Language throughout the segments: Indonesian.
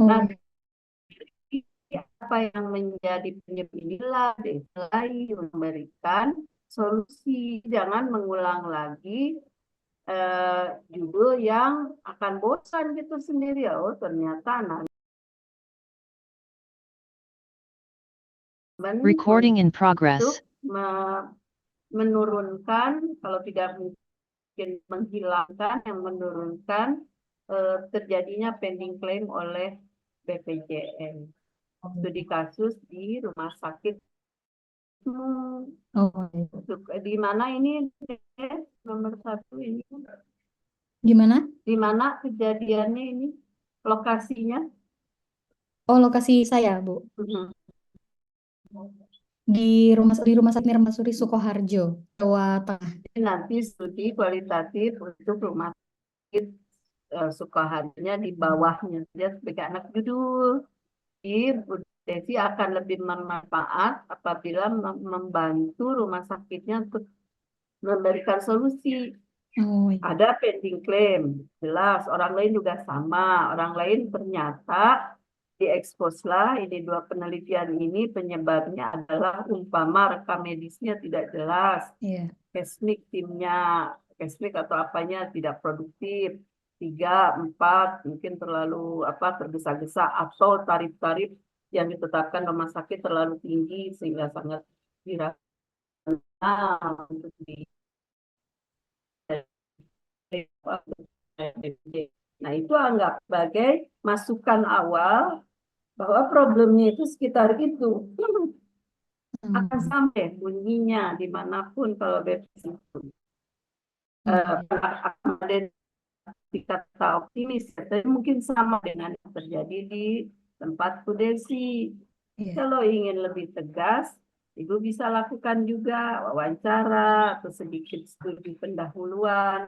Nah, Oh, apa yang menjadi penyebab inilah selain memberikan solusi, jangan mengulang lagi judul yang akan bosan gitu sendiri. Oh, ternyata anak Recording in untuk progress. menurunkan, kalau tidak mungkin menghilangkan, yang menurunkan terjadinya pending claim oleh BPJS. Studi kasus di rumah sakit. oh, iya. Di mana ini nomor satu ini? Gimana? Di mana kejadiannya ini? Lokasinya? Oh, lokasi saya, Bu. Mhm. Di rumah sakit Nirmasuri Sukoharjo, Jawa Tengah. Nanti studi kualitatif untuk rumah sakit Sukoharjonya di bawahnya dia sebagai anak judul. Jadi Bu Desi akan lebih bermanfaat apabila membantu rumah sakitnya untuk memberikan solusi. Oh, iya. Ada pending claim, jelas. Orang lain juga sama. Orang lain ternyata diekspos lah. Ini dua penelitian ini penyebabnya adalah umpama rekam medisnya tidak jelas. Iya. Kesmik timnya, kesmik atau apanya tidak produktif. 3, 4 mungkin terlalu tergesa-gesa atau tarif-tarif yang ditetapkan rumah sakit terlalu tinggi sehingga sangat dirasakan untuk di. Nah, itu anggap sebagai masukan awal bahwa problemnya itu sekitar itu. Akan Hmm. sampai bunyinya dimanapun kalau BPS itu. Oh, iya. Ada kata optimis, tapi mungkin sama dengan yang terjadi di tempat Bu Desi. Iya. Kalau ingin lebih tegas, Ibu bisa lakukan juga wawancara atau sedikit studi pendahuluan.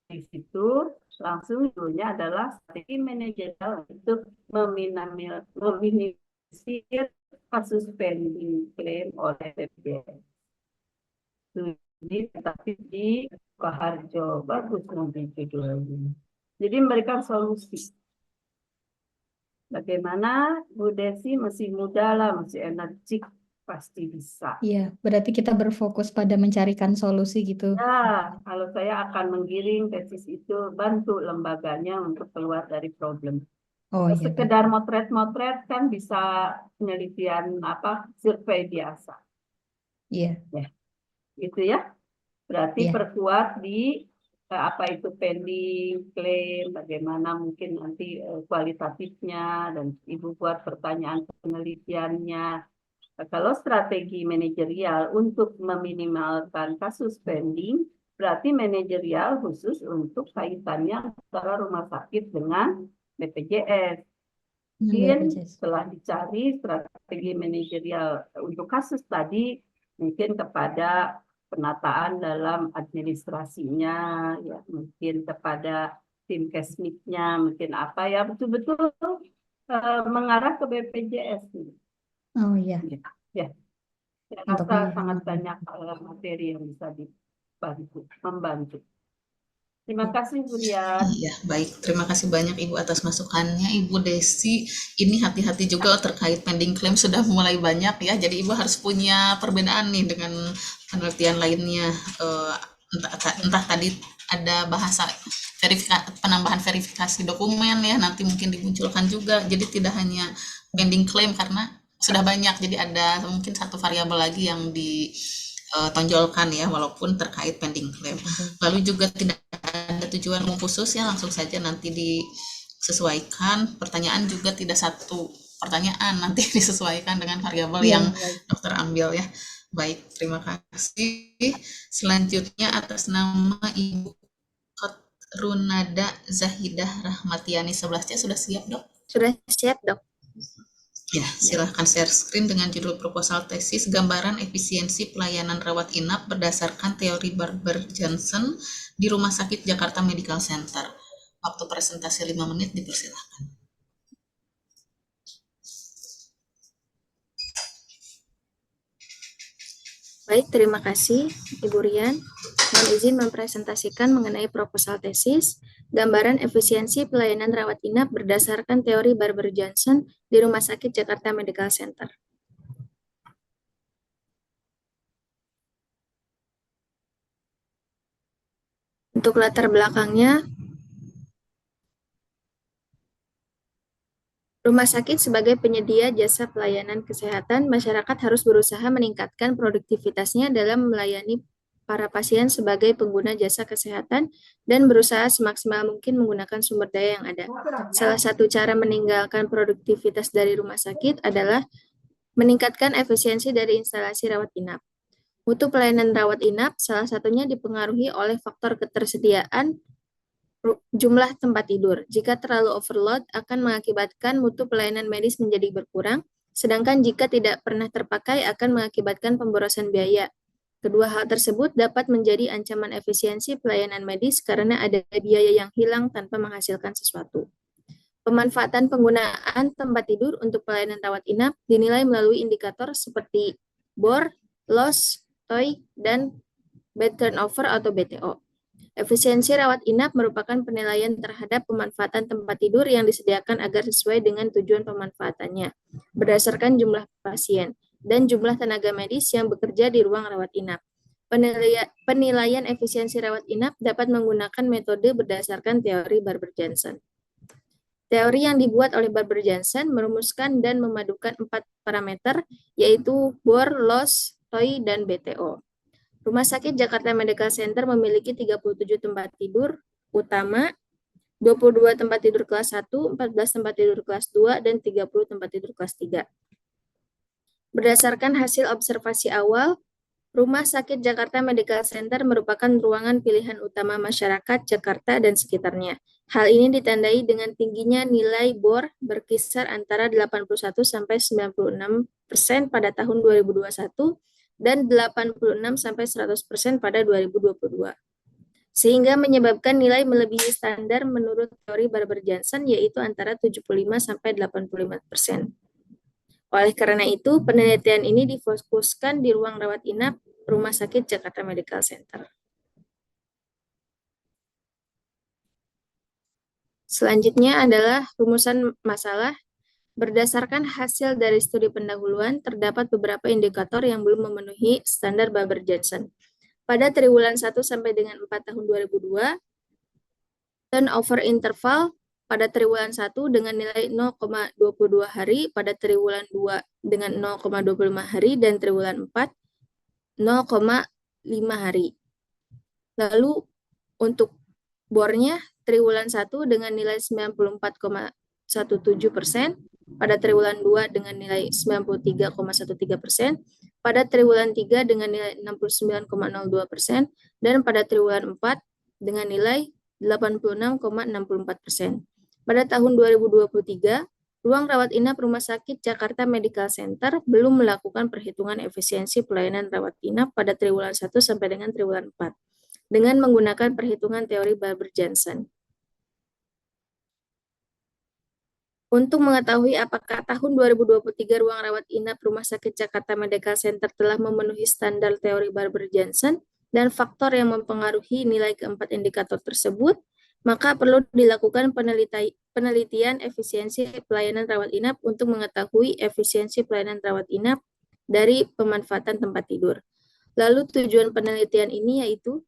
Di situ langsung dulunya adalah strategi manajerial untuk meminimalisir kasus pending klaim oleh BPJS. Studi tetapi di Sukoharjo, bagus nanti judulnya. Jadi memberikan solusi. Bagaimana Bu Desi masih muda lah, masih energik, pasti bisa. Iya, berarti kita berfokus pada mencarikan solusi gitu. Ya, kalau saya akan menggiring tesis itu, bantu lembaganya untuk keluar dari problem. Oh, iya, baik. Sekedar motret-motret kan bisa penelitian survei biasa. Iya, Ya, gitu ya. Berarti iya. perkuat di apa itu pending claim, bagaimana mungkin nanti kualitatifnya dan Ibu buat pertanyaan penelitiannya. Kalau strategi manajerial untuk meminimalkan kasus pending, berarti manajerial khusus untuk kaitannya antara rumah sakit dengan BPJS. Dengan Mungkin BPJS. setelah dicari strategi manajerial untuk kasus tadi, mungkin kepada penataan dalam administrasinya, ya mungkin kepada tim kesmiknya, mungkin apa ya betul-betul mengarah ke BPJS. Oh, iya. Ya, ya. Saya Untuk rasa sangat banyak materi yang bisa dibantu, membantu. Terima iya. kasih, Bu Dian. Iya, baik. Terima kasih banyak Ibu atas masukannya. Ibu Desi, ini hati-hati juga terkait pending claim sudah mulai banyak ya. Jadi Ibu harus punya perbedaan nih dengan penelitian lainnya. Eh, entah tadi ada bahasa penambahan verifikasi dokumen ya, nanti mungkin dimunculkan juga. Jadi tidak hanya pending claim karena sudah banyak. Jadi ada mungkin satu variabel lagi yang ditonjolkan ya, walaupun terkait pending claim. Lalu juga tidak ada tujuan umum khusus ya, langsung saja nanti disesuaikan. Pertanyaan juga tidak satu pertanyaan, nanti disesuaikan dengan variabel Iya, yang baik. dokter ambil ya. Baik, terima kasih. Selanjutnya atas nama Ibu Runada Zahidah Rahmatiani 11C sudah siap, Dok? Sudah siap, Dok. Ya, silahkan share screen dengan judul proposal tesis gambaran efisiensi pelayanan rawat inap berdasarkan teori Barber-Johnson di Rumah Sakit Jakarta Medical Center. Waktu presentasi 5 menit, dipersilahkan. Baik, terima kasih Ibu Rian. Mohon izin mempresentasikan mengenai proposal tesis gambaran efisiensi pelayanan rawat inap berdasarkan teori Barber-Johnson di Rumah Sakit Jakarta Medical Center. Untuk latar belakangnya, rumah sakit sebagai penyedia jasa pelayanan kesehatan, masyarakat harus berusaha meningkatkan produktivitasnya dalam melayani para pasien sebagai pengguna jasa kesehatan dan berusaha semaksimal mungkin menggunakan sumber daya yang ada. Salah satu cara meninggalkan produktivitas dari rumah sakit adalah meningkatkan efisiensi dari instalasi rawat inap. Mutu pelayanan rawat inap salah satunya dipengaruhi oleh faktor ketersediaan jumlah tempat tidur. Jika terlalu overload akan mengakibatkan mutu pelayanan medis menjadi berkurang, sedangkan jika tidak pernah terpakai akan mengakibatkan pemborosan biaya. Kedua hal tersebut dapat menjadi ancaman efisiensi pelayanan medis karena ada biaya yang hilang tanpa menghasilkan sesuatu. Pemanfaatan penggunaan tempat tidur untuk pelayanan rawat inap dinilai melalui indikator seperti bor, loss, TOI, dan bed turnover atau BTO. Efisiensi rawat inap merupakan penilaian terhadap pemanfaatan tempat tidur yang disediakan agar sesuai dengan tujuan pemanfaatannya, berdasarkan jumlah pasien dan jumlah tenaga medis yang bekerja di ruang rawat inap. Penilaian efisiensi rawat inap dapat menggunakan metode berdasarkan teori Barber-Johnson. Teori yang dibuat oleh Barber-Johnson merumuskan dan memadukan 4 parameter, yaitu bor, loss, TOI, dan BTO. Rumah Sakit Jakarta Medical Center memiliki 37 tempat tidur utama, 22 tempat tidur kelas 1, 14 tempat tidur kelas 2, dan 30 tempat tidur kelas 3. Berdasarkan hasil observasi awal, Rumah Sakit Jakarta Medical Center merupakan ruangan pilihan utama masyarakat Jakarta dan sekitarnya. Hal ini ditandai dengan tingginya nilai bor berkisar antara 81 sampai 96% pada tahun 2021 dan 86 sampai 100% pada 2022. Sehingga menyebabkan nilai melebihi standar menurut teori Barber-Johnson yaitu antara 75 sampai 85%. Oleh karena itu, penelitian ini difokuskan di ruang rawat inap Rumah Sakit Jakarta Medical Center. Selanjutnya adalah rumusan masalah. Berdasarkan hasil dari studi pendahuluan, terdapat beberapa indikator yang belum memenuhi standar Barber-Johnson. Pada triwulan 1 sampai dengan 4 tahun 2002, turnover interval pada triwulan 1 dengan nilai 0,22 hari, pada triwulan 2 dengan 0,25 hari, dan triwulan 4 0,5 hari. Lalu untuk bornya, triwulan 1 dengan nilai 94,17%, pada triwulan 2 dengan nilai 93,13%, pada triwulan 3 dengan nilai 69,02%, dan pada triwulan 4 dengan nilai 86,64%. Pada tahun 2023, ruang rawat inap Rumah Sakit Jakarta Medical Center belum melakukan perhitungan efisiensi pelayanan rawat inap pada triwulan 1 sampai dengan triwulan 4 dengan menggunakan perhitungan teori Barber-Johnson. Untuk mengetahui apakah tahun 2023 ruang rawat inap Rumah Sakit Jakarta Medical Center telah memenuhi standar teori Barber-Johnson dan faktor yang mempengaruhi nilai keempat indikator tersebut, maka perlu dilakukan penelitian efisiensi pelayanan rawat inap untuk mengetahui efisiensi pelayanan rawat inap dari pemanfaatan tempat tidur. Lalu tujuan penelitian ini yaitu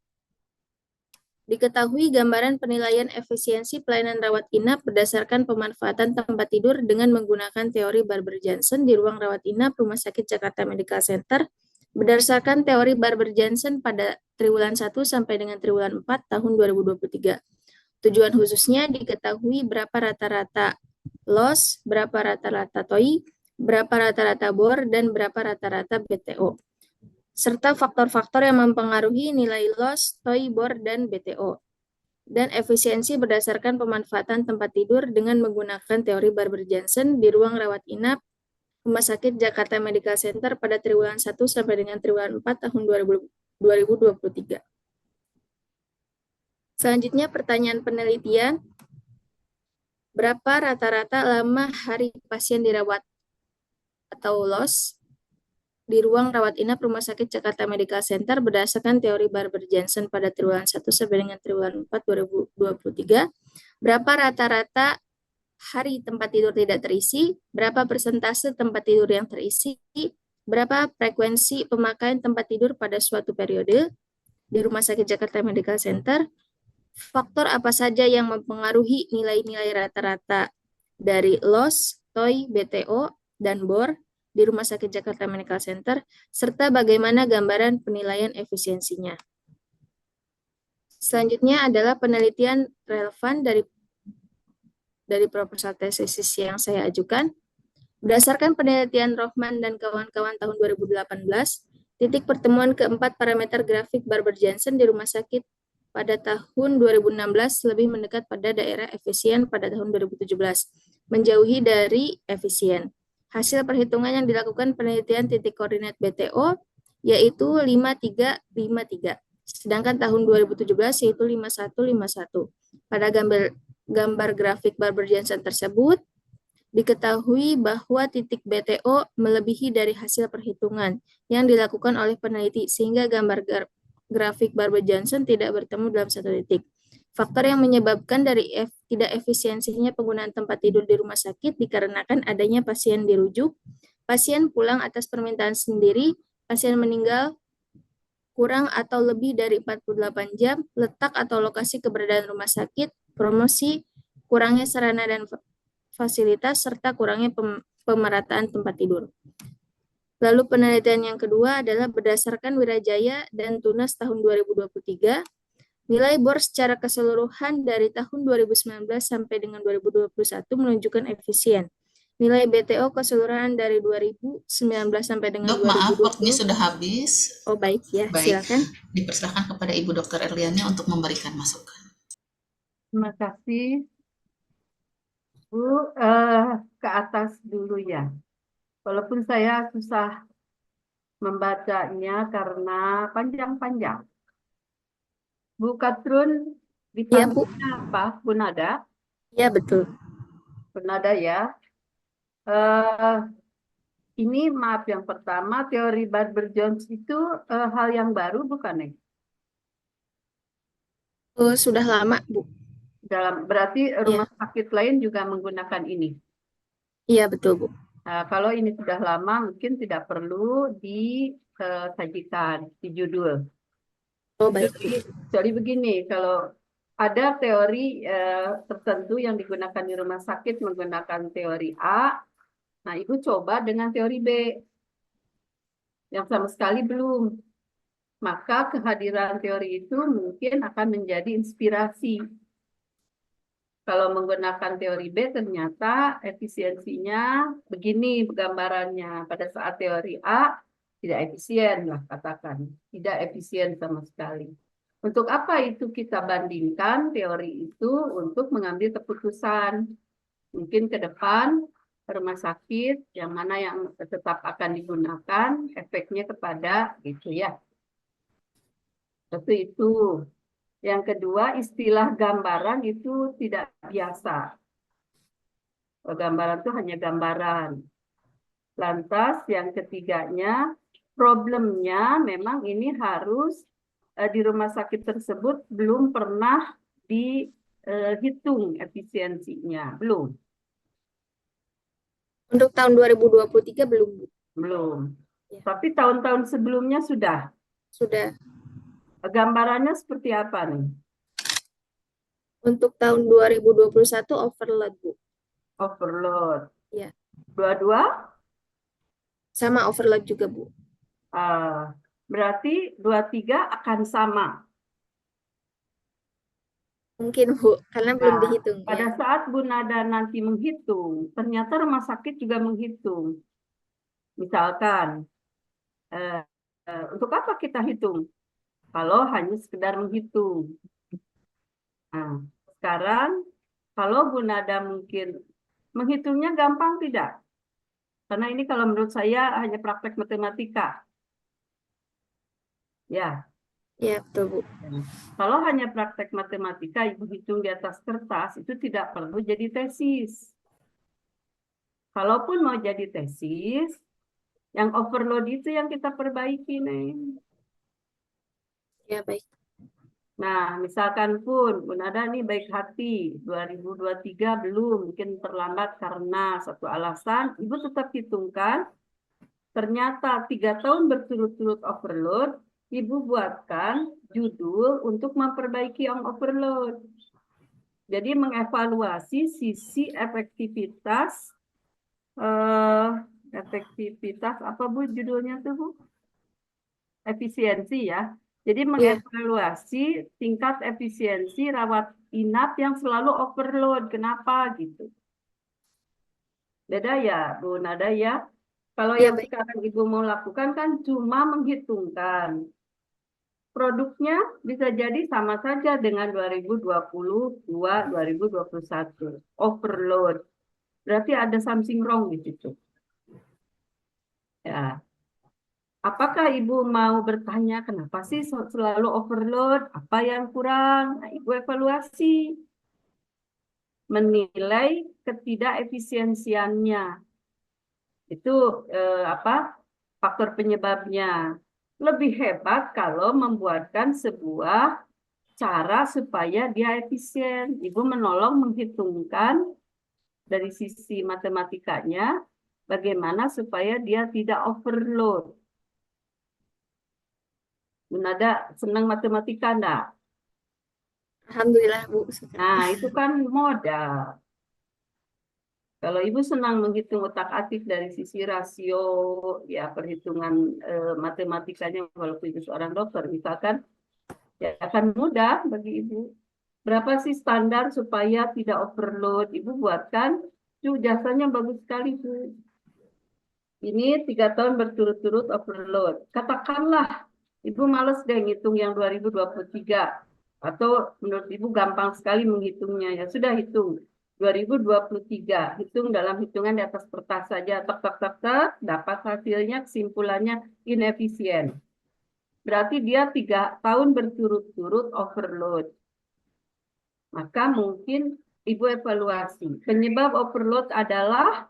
diketahui gambaran penilaian efisiensi pelayanan rawat inap berdasarkan pemanfaatan tempat tidur dengan menggunakan teori Barber-Johnson di ruang rawat inap Rumah Sakit Jakarta Medical Center berdasarkan teori Barber-Johnson pada triwulan 1 sampai dengan triwulan 4 tahun 2023. Tujuan khususnya diketahui berapa rata-rata loss, berapa rata-rata TOI, berapa rata-rata bor, dan berapa rata-rata BTO, serta faktor-faktor yang mempengaruhi nilai loss, TOI, bor, dan BTO, dan efisiensi berdasarkan pemanfaatan tempat tidur dengan menggunakan teori Barber-Johnson di ruang rawat inap Rumah Sakit Jakarta Medical Center pada triwulan 1 sampai dengan triwulan 4 tahun 2023. Selanjutnya pertanyaan penelitian, berapa rata-rata lama hari pasien dirawat atau loss? di ruang rawat inap Rumah Sakit Jakarta Medical Center berdasarkan teori Barber-Jensen pada triwulan 1 sampai dengan triwulan 4 2023, berapa rata-rata hari tempat tidur tidak terisi, berapa persentase tempat tidur yang terisi, berapa frekuensi pemakaian tempat tidur pada suatu periode di Rumah Sakit Jakarta Medical Center, faktor apa saja yang mempengaruhi nilai-nilai rata-rata dari LOS, TOI, BTO, dan BOR di Rumah Sakit Jakarta Medical Center, serta bagaimana gambaran penilaian efisiensinya. Selanjutnya adalah penelitian relevan dari proposal tesis yang saya ajukan. Berdasarkan penelitian Rohman dan kawan-kawan tahun 2018, titik pertemuan keempat parameter grafik Barber-Jensen di rumah sakit pada tahun 2016 lebih mendekat pada daerah efisien pada tahun 2017, menjauhi dari efisien. Hasil perhitungan yang dilakukan penelitian titik koordinat BTO yaitu 5353, sedangkan tahun 2017 yaitu 5151. Pada gambar grafik Barber-Jensen tersebut, diketahui bahwa titik BTO melebihi dari hasil perhitungan yang dilakukan oleh peneliti, sehingga gambar grafik Barber-Jensen tidak bertemu dalam satu titik. Faktor yang menyebabkan dari tidak efisiensinya penggunaan tempat tidur di rumah sakit dikarenakan adanya pasien dirujuk, pasien pulang atas permintaan sendiri, pasien meninggal kurang atau lebih dari 48 jam, letak atau lokasi keberadaan rumah sakit, promosi, kurangnya sarana dan fasilitas, serta kurangnya pemerataan tempat tidur. Lalu penelitian yang kedua adalah berdasarkan Wirajaya dan Tunas tahun 2023, nilai BOR secara keseluruhan dari tahun 2019 sampai dengan 2021 menunjukkan efisien. Nilai BTO keseluruhan dari 2019 sampai dengan Dok, maaf, 2020. waktunya sudah habis. Oh baik ya, Baik. silakan. Dipersilakan kepada Ibu Dr. Erliani untuk memberikan masukan. Terima kasih. Bu, ke atas dulu ya. Walaupun saya susah membacanya karena panjang-panjang. Bu Katrun, Iya, Bu. dipanggilnya apa? Bu Nada? Iya, betul. Bu Nada ya. Eh, ini maaf yang pertama, teori Barber-Jones itu hal yang baru bukan nih? Oh, sudah lama, Bu. Berarti rumah sakit lain juga menggunakan ini. Iya, betul, Bu. Nah, kalau ini sudah lama, mungkin tidak perlu disajikan di judul. Oh, baik, Bu. Jadi begini, kalau ada teori tertentu yang digunakan di rumah sakit menggunakan teori A, nah Ibu coba dengan teori B, yang sama sekali belum. Maka kehadiran teori itu mungkin akan menjadi inspirasi. Kalau menggunakan teori B ternyata efisiensinya begini gambarannya. Pada saat teori A tidak efisien lah katakan. Tidak efisien sama sekali. Untuk apa itu kita bandingkan teori itu untuk mengambil keputusan. Mungkin ke depan rumah sakit yang mana yang tetap akan digunakan efeknya kepada gitu ya. Seperti itu. Yang kedua, istilah gambaran itu tidak biasa. Gambaran itu hanya gambaran. Lantas yang ketiganya, problemnya memang ini harus di rumah sakit tersebut belum pernah dihitung efisiensinya. Belum. Untuk tahun 2023 belum, Bu. Belum. Ya. Tapi tahun-tahun sebelumnya sudah. Sudah. Gambarannya seperti apa nih? Untuk tahun 2021 overload, Bu. Overload. Ya. Dua-dua? Sama overload juga, Bu. Berarti 23 akan sama. Mungkin, Bu, karena belum dihitung. Pada Ya. saat Bu Nada nanti menghitung, ternyata rumah sakit juga menghitung. Misalkan, untuk apa kita hitung? Kalau hanya sekedar menghitung. Nah, sekarang kalau Bu Nada mungkin menghitungnya gampang tidak? Karena ini kalau menurut saya hanya praktek matematika. Ya. Ya, betul, Bu. Kalau hanya praktek matematika, Ibu hitung di atas kertas, itu tidak perlu jadi tesis. Kalaupun mau jadi tesis, Yang overload itu yang kita perbaiki, Neng. Ya, baik. Nah, misalkan pun Bun Ada nih baik hati, 2023 belum, mungkin terlambat karena satu alasan, Ibu tetap hitungkan, ternyata 3 tahun berturut-turut overload, Ibu buatkan judul untuk memperbaiki yang overload. Jadi mengevaluasi sisi efektivitas, apa Bu judulnya tuh Bu? Efisiensi ya. Jadi mengevaluasi tingkat efisiensi rawat inap yang selalu overload. Kenapa gitu? Beda ya, Bu Nada ya. Kalau Ya, yang baik. sekarang Ibu mau lakukan kan cuma menghitungkan. Produknya bisa jadi sama saja dengan 2022, 2021. Overload. Berarti ada something wrong di situ. Ya. Apakah Ibu mau bertanya kenapa sih selalu overload? Apa yang kurang? Nah, Ibu evaluasi. Menilai ketidakefisiensiannya. Itu faktor penyebabnya. Lebih hebat kalau membuatkan sebuah cara supaya dia efisien. Ibu menolong menghitungkan dari sisi matematikanya bagaimana supaya dia tidak overload. Bun Ada senang matematika enggak? Alhamdulillah, Bu. Nah, itu kan modal. Kalau Ibu senang menghitung otak-atik dari sisi rasio, ya perhitungan matematikanya, walaupun Ibu seorang dokter, misalkan, ya akan mudah bagi Ibu. Berapa sih standar supaya tidak overload? Ibu buatkan, itu jasanya bagus sekali, Bu. Ini 3 tahun berturut-turut overload. Katakanlah, Ibu males deh ngitung yang 2023. Atau menurut Ibu gampang sekali menghitungnya. Ya sudah hitung. 2023. Hitung dalam hitungan di atas kertas saja. Tek, tek, tek, tek. Dapat hasilnya, kesimpulannya inefisien. Berarti dia 3 tahun berturut-turut overload. Maka mungkin Ibu evaluasi. Penyebab overload adalah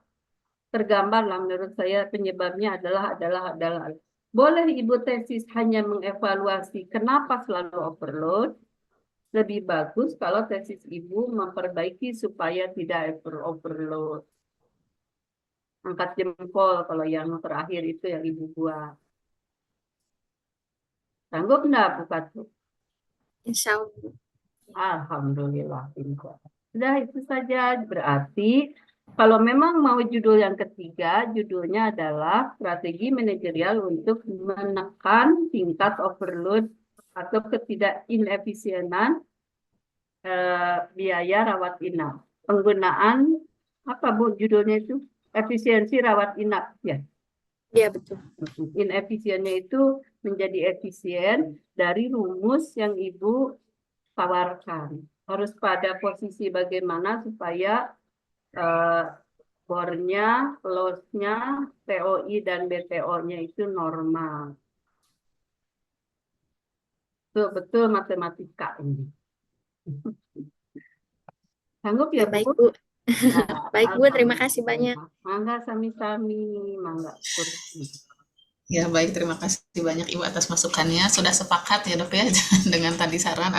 tergambar lah menurut saya penyebabnya adalah. Boleh Ibu tesis hanya mengevaluasi kenapa selalu overload. Lebih bagus kalau tesis Ibu memperbaiki supaya tidak overload. Angkat jempol kalau yang terakhir itu yang Ibu buat. Sanggup enggak Bu Katu? Insya Allah. Alhamdulillah. Sudah itu saja. Berarti kalau memang mau judul yang ketiga, judulnya adalah strategi manajerial untuk menekan tingkat overload atau ketidakinefisienan biaya rawat inap. Penggunaan apa Bu judulnya itu? Efisiensi rawat inap ya. Ya, betul. Inefisiennya itu menjadi efisien dari rumus yang Ibu tawarkan. Harus pada posisi bagaimana supaya bornya, loss-nya, TOI dan BTO-nya itu normal. Betul-betul matematika ini. Sanggup ya, Ya, baik, Bu? Bu. Nah, Baik, Bu. Terima kasih banyak. Mangga sami-sami, mangga. Ya, baik, terima kasih banyak Ibu atas masukannya. Sudah sepakat ya Dok ya dengan tadi saran.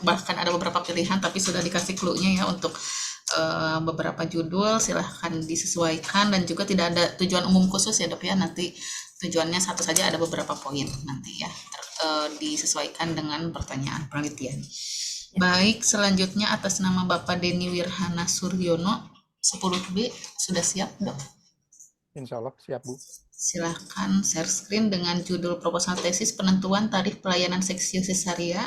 Bahkan ada beberapa pilihan tapi sudah dikasih clue-nya ya untuk beberapa judul. Silahkan disesuaikan dan juga tidak ada tujuan umum khusus ya Dok ya. Nanti tujuannya satu saja, ada beberapa poin nanti ya. Disesuaikan dengan pertanyaan penelitian. Baik, selanjutnya atas nama Bapak Denny Wirhana Suryono, 10B, sudah siap Dok? Insya Allah siap Bu. Silahkan share screen dengan judul proposal tesis penentuan tarif pelayanan seksio sesaria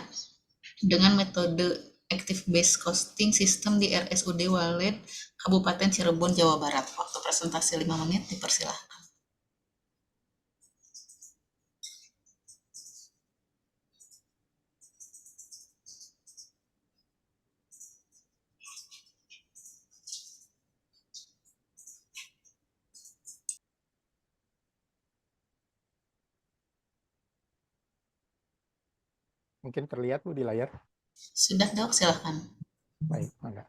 dengan metode active based costing system di RSUD Walet, Kabupaten Cirebon, Jawa Barat. Waktu presentasi 5 menit, dipersilahkan. Mungkin terlihat Bu di layar. Sudah Dok, silahkan. Baik, mangga.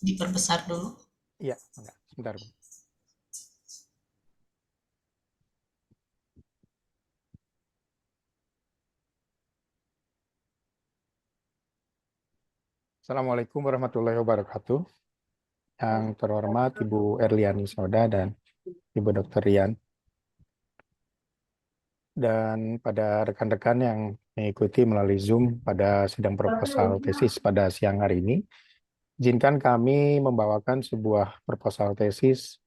Diperbesar dulu. Iya, enggak. Sebentar, Bu. Assalamualaikum warahmatullahi wabarakatuh. Yang terhormat Ibu Erliani Soda dan Ibu Dr. Rian. Dan pada rekan-rekan yang mengikuti melalui Zoom pada sidang proposal tesis pada siang hari ini, izinkan kami membawakan sebuah proposal tesis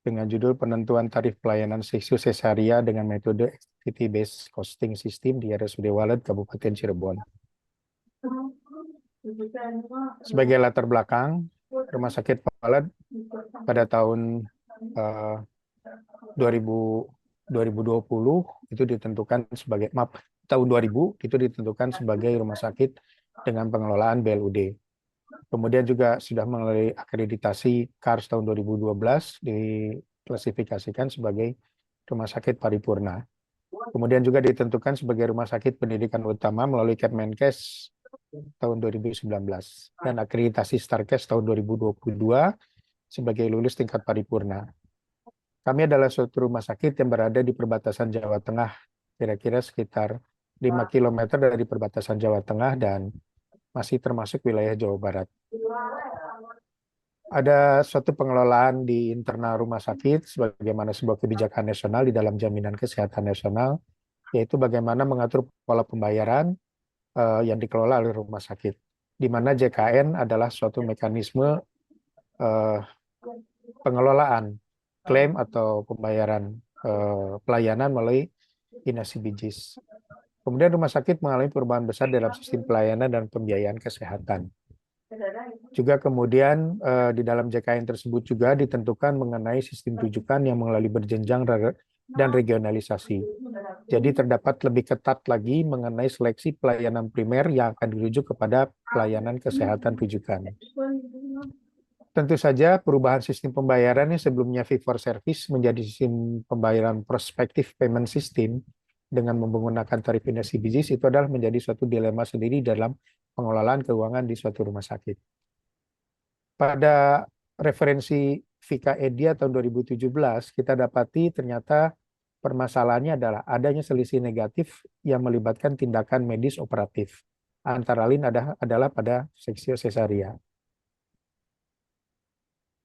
dengan judul penentuan tarif pelayanan seksi sesaria dengan metode activity based costing system di RSUD Walet Kabupaten Cirebon. Sebagai latar belakang, Rumah Sakit Walet pada tahun 2020 itu ditentukan sebagai tahun 2000 itu ditentukan sebagai rumah sakit dengan pengelolaan BLUD. Kemudian juga sudah melalui akreditasi KARS tahun 2012 diklasifikasikan sebagai rumah sakit paripurna. Kemudian juga ditentukan sebagai rumah sakit pendidikan utama melalui Kemenkes tahun 2019 dan akreditasi STARKES tahun 2022 sebagai lulus tingkat paripurna. Kami adalah suatu rumah sakit yang berada di perbatasan Jawa Tengah, kira-kira sekitar 5 km dari perbatasan Jawa Tengah dan masih termasuk wilayah Jawa Barat. Ada suatu pengelolaan di internal rumah sakit sebagaimana sebuah kebijakan nasional di dalam jaminan kesehatan nasional, yaitu bagaimana mengatur pola pembayaran yang dikelola oleh rumah sakit, di mana JKN adalah suatu mekanisme pengelolaan klaim atau pembayaran pelayanan melalui inasi bijis. Kemudian rumah sakit mengalami perubahan besar dalam sistem pelayanan dan pembiayaan kesehatan. Juga kemudian di dalam JKN tersebut juga ditentukan mengenai sistem rujukan yang melalui berjenjang dan regionalisasi. Jadi terdapat lebih ketat lagi mengenai seleksi pelayanan primer yang akan dirujuk kepada pelayanan kesehatan rujukan. Tentu saja perubahan sistem pembayaran yang sebelumnya fee for service menjadi sistem pembayaran prospective payment system dengan menggunakan tarif inasi bijis itu adalah menjadi suatu dilema sendiri dalam pengelolaan keuangan di suatu rumah sakit. Pada referensi Vika Edia tahun 2017 kita dapati ternyata permasalahannya adalah adanya selisih negatif yang melibatkan tindakan medis operatif. Antara lain adalah pada seksio sesaria.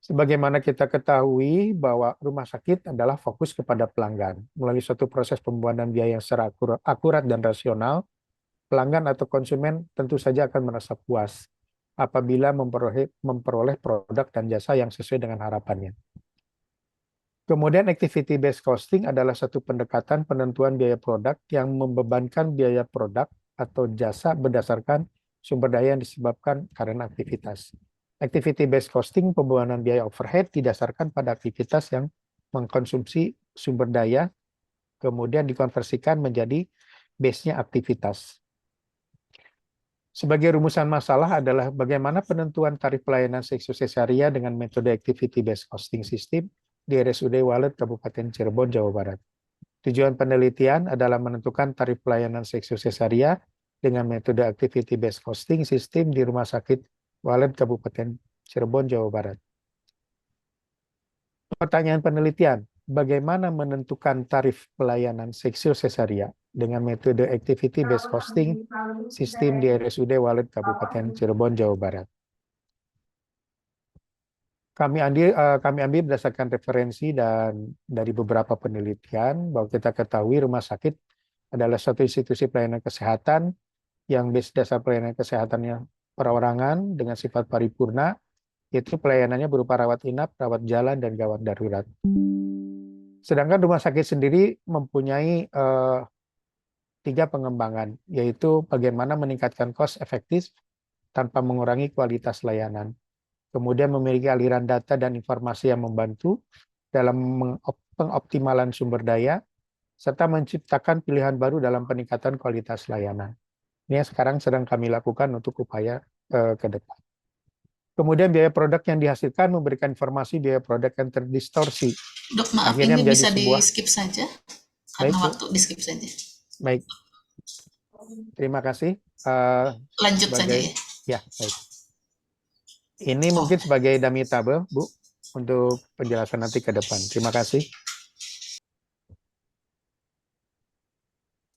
Sebagaimana kita ketahui bahwa rumah sakit adalah fokus kepada pelanggan. Melalui suatu proses pembuatan biaya yang secara akurat dan rasional, pelanggan atau konsumen tentu saja akan merasa puas apabila memperoleh produk dan jasa yang sesuai dengan harapannya. Kemudian activity based costing adalah satu pendekatan penentuan biaya produk yang membebankan biaya produk atau jasa berdasarkan sumber daya yang disebabkan karena aktivitas. Activity based costing pembuanan biaya overhead didasarkan pada aktivitas yang mengkonsumsi sumber daya, kemudian dikonversikan menjadi base-nya aktivitas. Sebagai rumusan masalah adalah bagaimana penentuan tarif pelayanan seksio sesaria dengan metode activity based costing system di RSUD Walet Kabupaten Cirebon, Jawa Barat. Tujuan penelitian adalah menentukan tarif pelayanan seksio sesaria dengan metode activity based costing system di Rumah Sakit Walet Kabupaten Cirebon, Jawa Barat. Pertanyaan penelitian, bagaimana menentukan tarif pelayanan seksio sesaria dengan metode activity based costing sistem di RSUD Walet Kabupaten Cirebon, Jawa Barat? Kami ambil berdasarkan referensi dan dari beberapa penelitian bahwa kita ketahui rumah sakit adalah suatu institusi pelayanan kesehatan yang base dasar pelayanan kesehatannya perorangan dengan sifat paripurna, yaitu pelayanannya berupa rawat inap, rawat jalan, dan gawat darurat. Sedangkan rumah sakit sendiri mempunyai 3 pengembangan, yaitu bagaimana meningkatkan cost efektif tanpa mengurangi kualitas layanan. Kemudian memiliki aliran data dan informasi yang membantu dalam pengoptimalan sumber daya, serta menciptakan pilihan baru dalam peningkatan kualitas layanan. Ini yang sekarang sedang kami lakukan untuk upaya ke depan. Kemudian biaya produk yang dihasilkan memberikan informasi biaya produk yang terdistorsi. Dok, maaf, Akhirnya ini menjadi bisa sebuah... di-skip saja? Karena Baik, Bu. waktu di-skip saja. Baik. Terima kasih. Lanjut saja ya. Ya, baik. Ini mungkin sebagai dummy table, Bu. untuk penjelasan nanti ke depan. Terima kasih.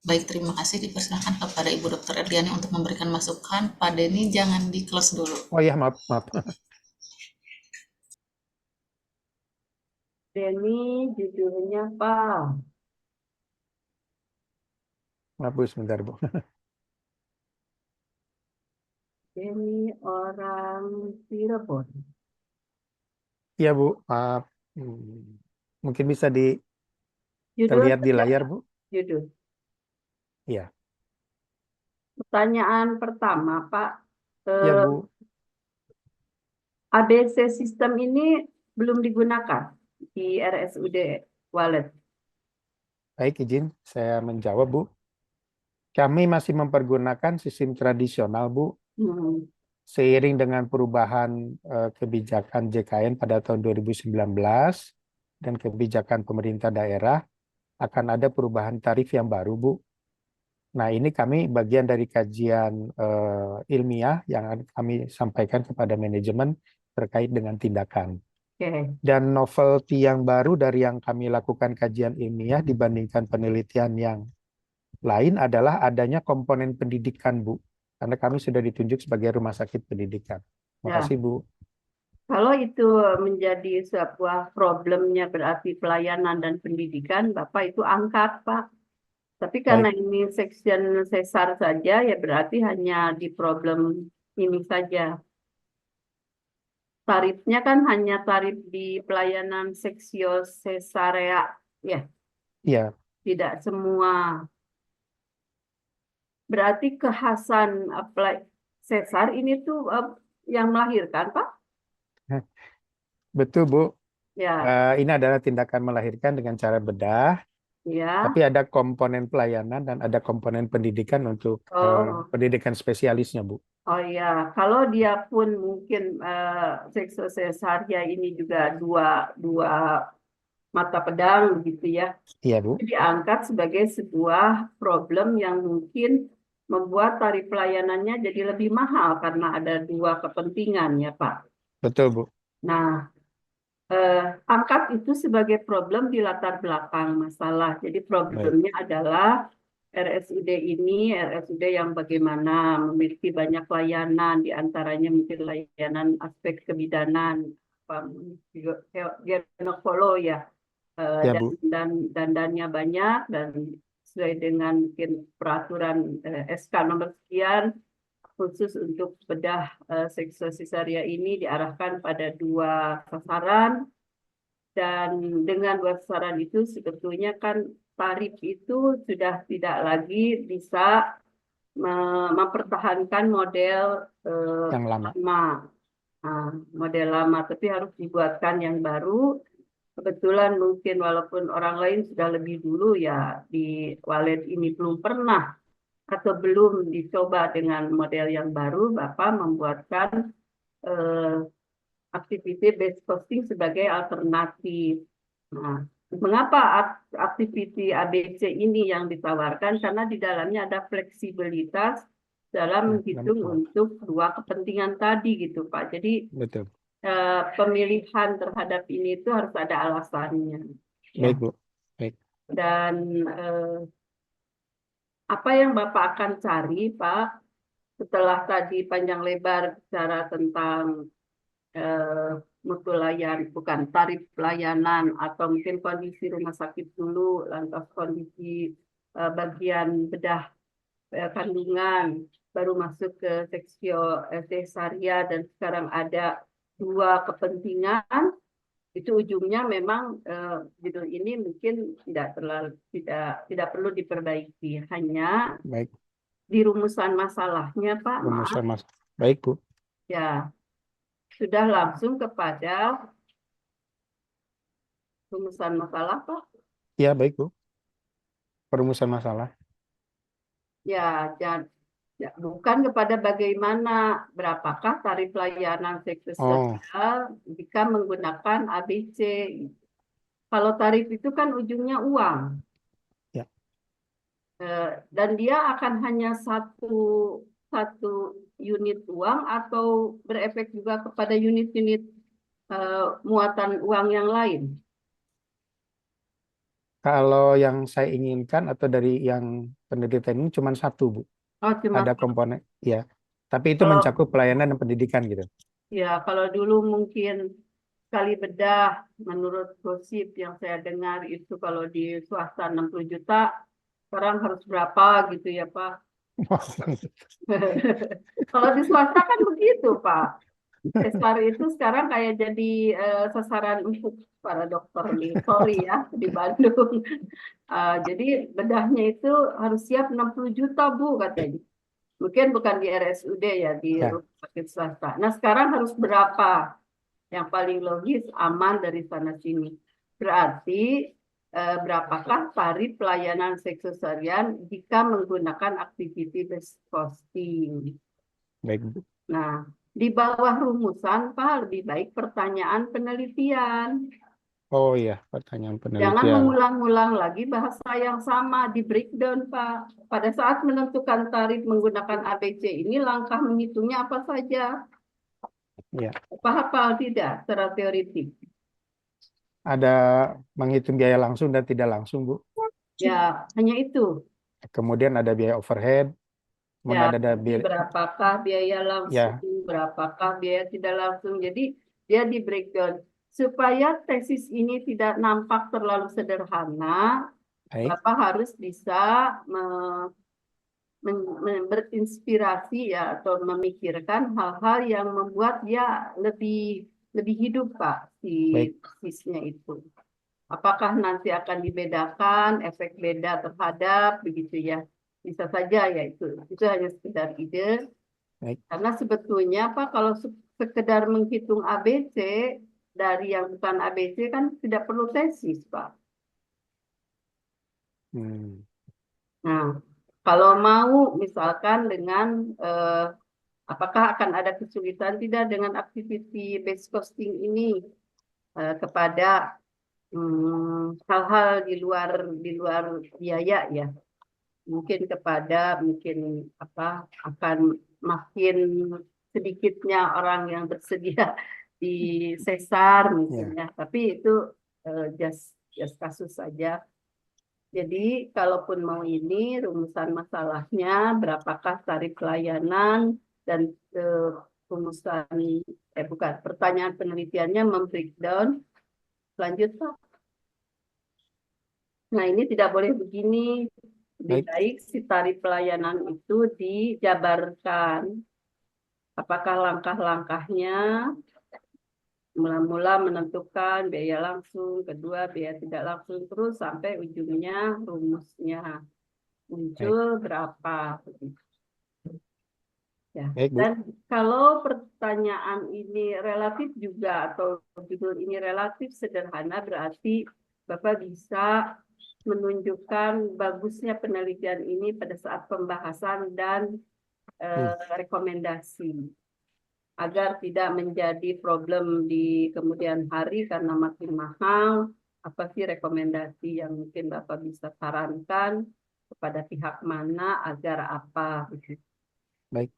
Baik, terima kasih. Dipersilakan kepada Ibu Dr. Erliani untuk memberikan masukan. Pak Denny jangan di close dulu. Oh ya, maaf. Denny judulnya apa? Maaf Bu, sebentar Bu. Denny orang Cirebon. Iya Bu, maaf. Mungkin bisa Judul terlihat di saja, layar Pak. Bu. Judul. Iya. Pertanyaan pertama, Pak. Iya Eh, Bu. ABC sistem ini belum digunakan di RSUD Walet. Baik, izin saya menjawab Bu. Kami masih mempergunakan sistem tradisional Bu. Hmm. Seiring dengan perubahan kebijakan JKN pada tahun 2019 dan kebijakan pemerintah daerah, akan ada perubahan tarif yang baru, Bu. Nah, ini kami bagian dari kajian ilmiah yang kami sampaikan kepada manajemen terkait dengan tindakan. Oke. Dan novelty yang baru dari yang kami lakukan kajian ilmiah dibandingkan penelitian yang lain adalah adanya komponen pendidikan, Bu. Karena kami sudah ditunjuk sebagai rumah sakit pendidikan. Terima Ya. kasih, Bu. Kalau itu menjadi sebuah problemnya berarti pelayanan dan pendidikan, Bapak itu angkat, Pak. Tapi karena Baik, ini section sesar saja, ya berarti hanya di problem ini saja. Tarifnya kan hanya tarif di pelayanan seksio sesarea, ya, iya. tidak semua. Berarti kekhasan sesar ini tuh yang melahirkan, Pak? Betul, Bu. Ya, Ini adalah tindakan melahirkan dengan cara bedah, ya. tapi ada komponen pelayanan dan ada komponen pendidikan untuk Oh. pendidikan spesialisnya, Bu. Oh ya, kalau dia pun mungkin seksosesaria ini juga dua mata pedang gitu ya, Iya, Bu. diangkat sebagai sebuah problem yang mungkin membuat tarif pelayanannya jadi lebih mahal karena ada dua kepentingan ya Pak. Betul, Bu. Nah, angkat itu sebagai problem di latar belakang masalah. Jadi Baik. problemnya adalah RSUD ini RSUD yang bagaimana memiliki banyak layanan, diantaranya mungkin layanan aspek kebidanan, ginekolo ya, Ya, Bu. dan dandannya banyak dan sesuai dengan mungkin peraturan SK nomor sekian khusus untuk bedah seksosesaria ini diarahkan pada dua sasaran. Dan dengan dua sasaran itu sebetulnya kan tarif itu sudah tidak lagi bisa mempertahankan model Yang lama. lama. Nah, model lama, tapi harus dibuatkan yang baru. Kebetulan mungkin walaupun orang lain sudah lebih dulu ya di Walet ini belum pernah atau belum dicoba dengan model yang baru, Bapak membuatkan aktiviti based costing sebagai alternatif. Nah, mengapa aktiviti ABC ini yang ditawarkan? Karena di dalamnya ada fleksibilitas dalam menghitung untuk dua kepentingan tadi gitu Pak. Jadi Betul. pemilihan terhadap ini itu harus ada alasannya. Ya. Baik, Bu. Baik. Dan apa yang Bapak akan cari Pak setelah tadi panjang lebar bicara tentang mutu bukan tarif pelayanan atau mungkin kondisi rumah sakit dulu, lantas kondisi bagian bedah kandungan, baru masuk ke seksio cesaria dan sekarang ada dua kepentingan, itu ujungnya memang judul ini mungkin tidak perlu diperbaiki, hanya Baik. di rumusan masalahnya Pak, maaf Rumusan Mas. Baik, Bu. ya. Sudah langsung kepada rumusan masalah, Pak. Ya, baik, Bu. Perumusan masalah. Ya, bukan kepada bagaimana berapakah tarif layanan sektor sosial jika menggunakan ABC. Kalau tarif itu kan ujungnya uang. Ya. Dan dia akan hanya satu unit uang atau berefek juga kepada unit-unit muatan uang yang lain? Kalau yang saya inginkan atau dari yang penelitian ini cuma satu, Bu. Oh, cuma Ada komponen, ya. Tapi itu kalau mencakup pelayanan dan pendidikan gitu. ya kalau dulu mungkin sekali bedah menurut gosip yang saya dengar itu kalau di swasta 60 juta, sekarang harus berapa gitu ya Pak? Kalau di swasta kan begitu Pak. Sesar itu sekarang kayak jadi sasaran empuk para dokter di Polri ya di Bandung. Jadi bedahnya itu harus siap 60 juta Bu katanya. Mungkin bukan di RSUD ya, di Ya. rumah sakit swasta. Nah sekarang harus berapa? Yang paling logis aman dari sana sini. Berarti berapakah tarif pelayanan seksesorian jika menggunakan activity based costing? Baik, Bu. Nah, di bawah rumusan, Pak, lebih baik pertanyaan penelitian. Oh iya, pertanyaan Jangan penelitian. mengulang-ulang lagi bahasa yang sama di breakdown, Pak. Pada saat menentukan tarif menggunakan ABC ini, langkah menghitungnya apa saja? Ya. Apa hafal tidak secara teoritik? Ada menghitung biaya langsung dan tidak langsung, Bu. Ya, hanya itu. Kemudian ada biaya overhead. Ya, Kemudian ada jadi biaya, berapakah biaya langsung, ya, berapakah biaya tidak langsung. Jadi dia di breakdown. Supaya tesis ini tidak nampak terlalu sederhana, baik. Bapak harus bisa berinspirasi ya atau memikirkan hal-hal yang membuat dia lebih lebih hidup Pak si Baik. tesisnya itu. Apakah nanti akan dibedakan efek beda terhadap begitu ya? Bisa saja ya itu hanya sekedar ide. Baik. Karena sebetulnya Pak kalau sekedar menghitung ABC dari yang bukan ABC kan tidak perlu tesis Pak. Nah, kalau mau misalkan dengan apakah akan ada kesulitan tidak dengan activity based costing ini kepada hal-hal di luar biaya ya. Mungkin akan makin sedikitnya orang yang bersedia di sesar misalnya. Tapi itu just kasus saja. Jadi kalaupun mau ini rumusan masalahnya berapakah tarif pelayanan dan pertanyaan penelitiannya membreakdown. Lanjut Pak. Nah ini tidak boleh begini. Lebih baik si tarif pelayanan itu dijabarkan. Apakah langkah-langkahnya? Mula-mula menentukan biaya langsung, kedua biaya tidak langsung, terus sampai ujungnya rumusnya muncul berapa. Ya. Baik, Bu. Dan kalau pertanyaan ini relatif juga atau judul ini relatif sederhana, berarti Bapak bisa menunjukkan bagusnya penelitian ini pada saat pembahasan dan rekomendasi. Agar tidak menjadi problem di kemudian hari karena makin mahal, apa sih rekomendasi yang mungkin Bapak bisa sarankan kepada pihak mana agar apa? Baik.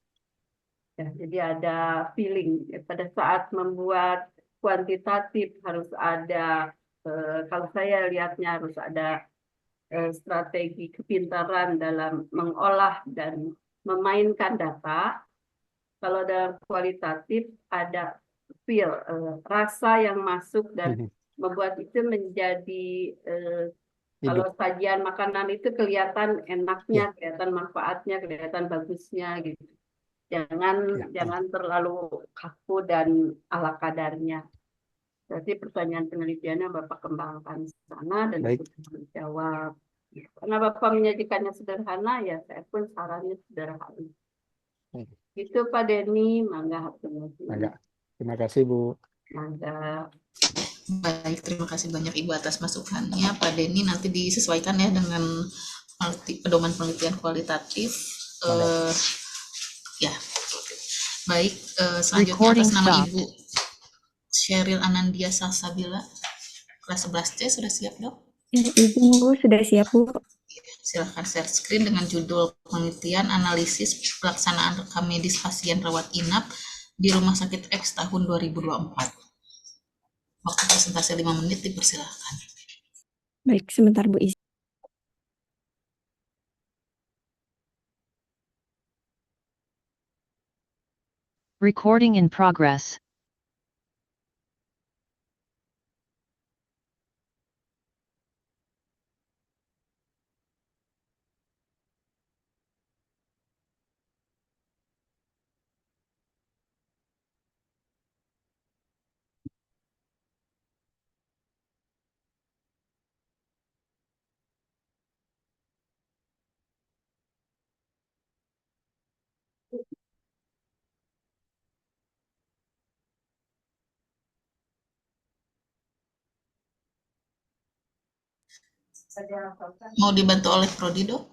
Ya, jadi ada feeling pada saat membuat kuantitatif harus ada, kalau saya lihatnya harus ada strategi kepintaran dalam mengolah dan memainkan data. Kalau dalam kualitatif ada feel, rasa yang masuk dan membuat itu menjadi kalau sajian makanan itu kelihatan enaknya, kelihatan manfaatnya, kelihatan bagusnya gitu. Jangan terlalu kaku dan ala kadarnya. Berarti pertanyaan penelitiannya Bapak kembangkan di sana dan itu dijawab. Karena Bapak menyajikannya sederhana, ya saya pun sarannya sederhana. Itu Pak Denny, mangga. Terima kasih Bu. Mangga. Baik, terima kasih banyak Ibu atas masukannya. Pak Denny nanti disesuaikan ya dengan pedoman penelitian kualitatif. Ya, baik. Selanjutnya atas nama Ibu Sheryl Anandia Salsabila, kelas 11C sudah siap dok? Ibu sudah siap Bu. Silahkan share screen dengan judul penelitian analisis pelaksanaan rekam medis pasien rawat inap di Rumah Sakit X tahun 2024. Waktu presentasi 5 menit dipersilakan. Baik, sebentar Bu izin. Recording in progress. Mau dibantu oleh Prodi, Dok?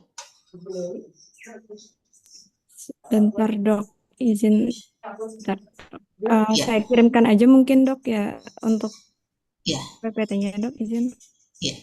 Sebentar Dok, izin. Bentar. Ya. Saya kirimkan aja mungkin Dok ya untuk Ya, PPT-nya Dok, izin. ya.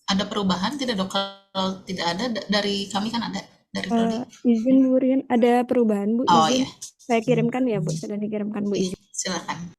Ada perubahan tidak, Dok? Kalau tidak ada, dari kami kan ada, dari Prodi. Izin Bu Rian, ada perubahan Bu, Oh izin. ya, Saya kirimkan ya Bu, sudah dikirimkan Bu, izin. silakan.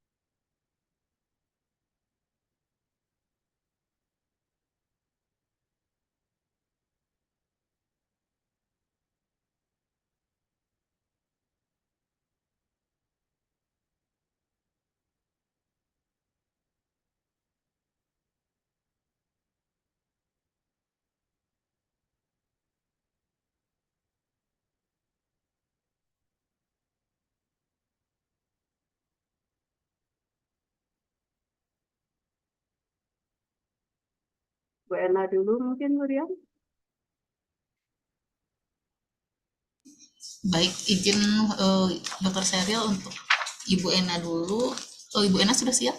Bu Ena dulu mungkin, Bu Rian. Baik, izin Dr. Sheryl untuk Ibu Ena dulu. Oh, Ibu Ena sudah siap?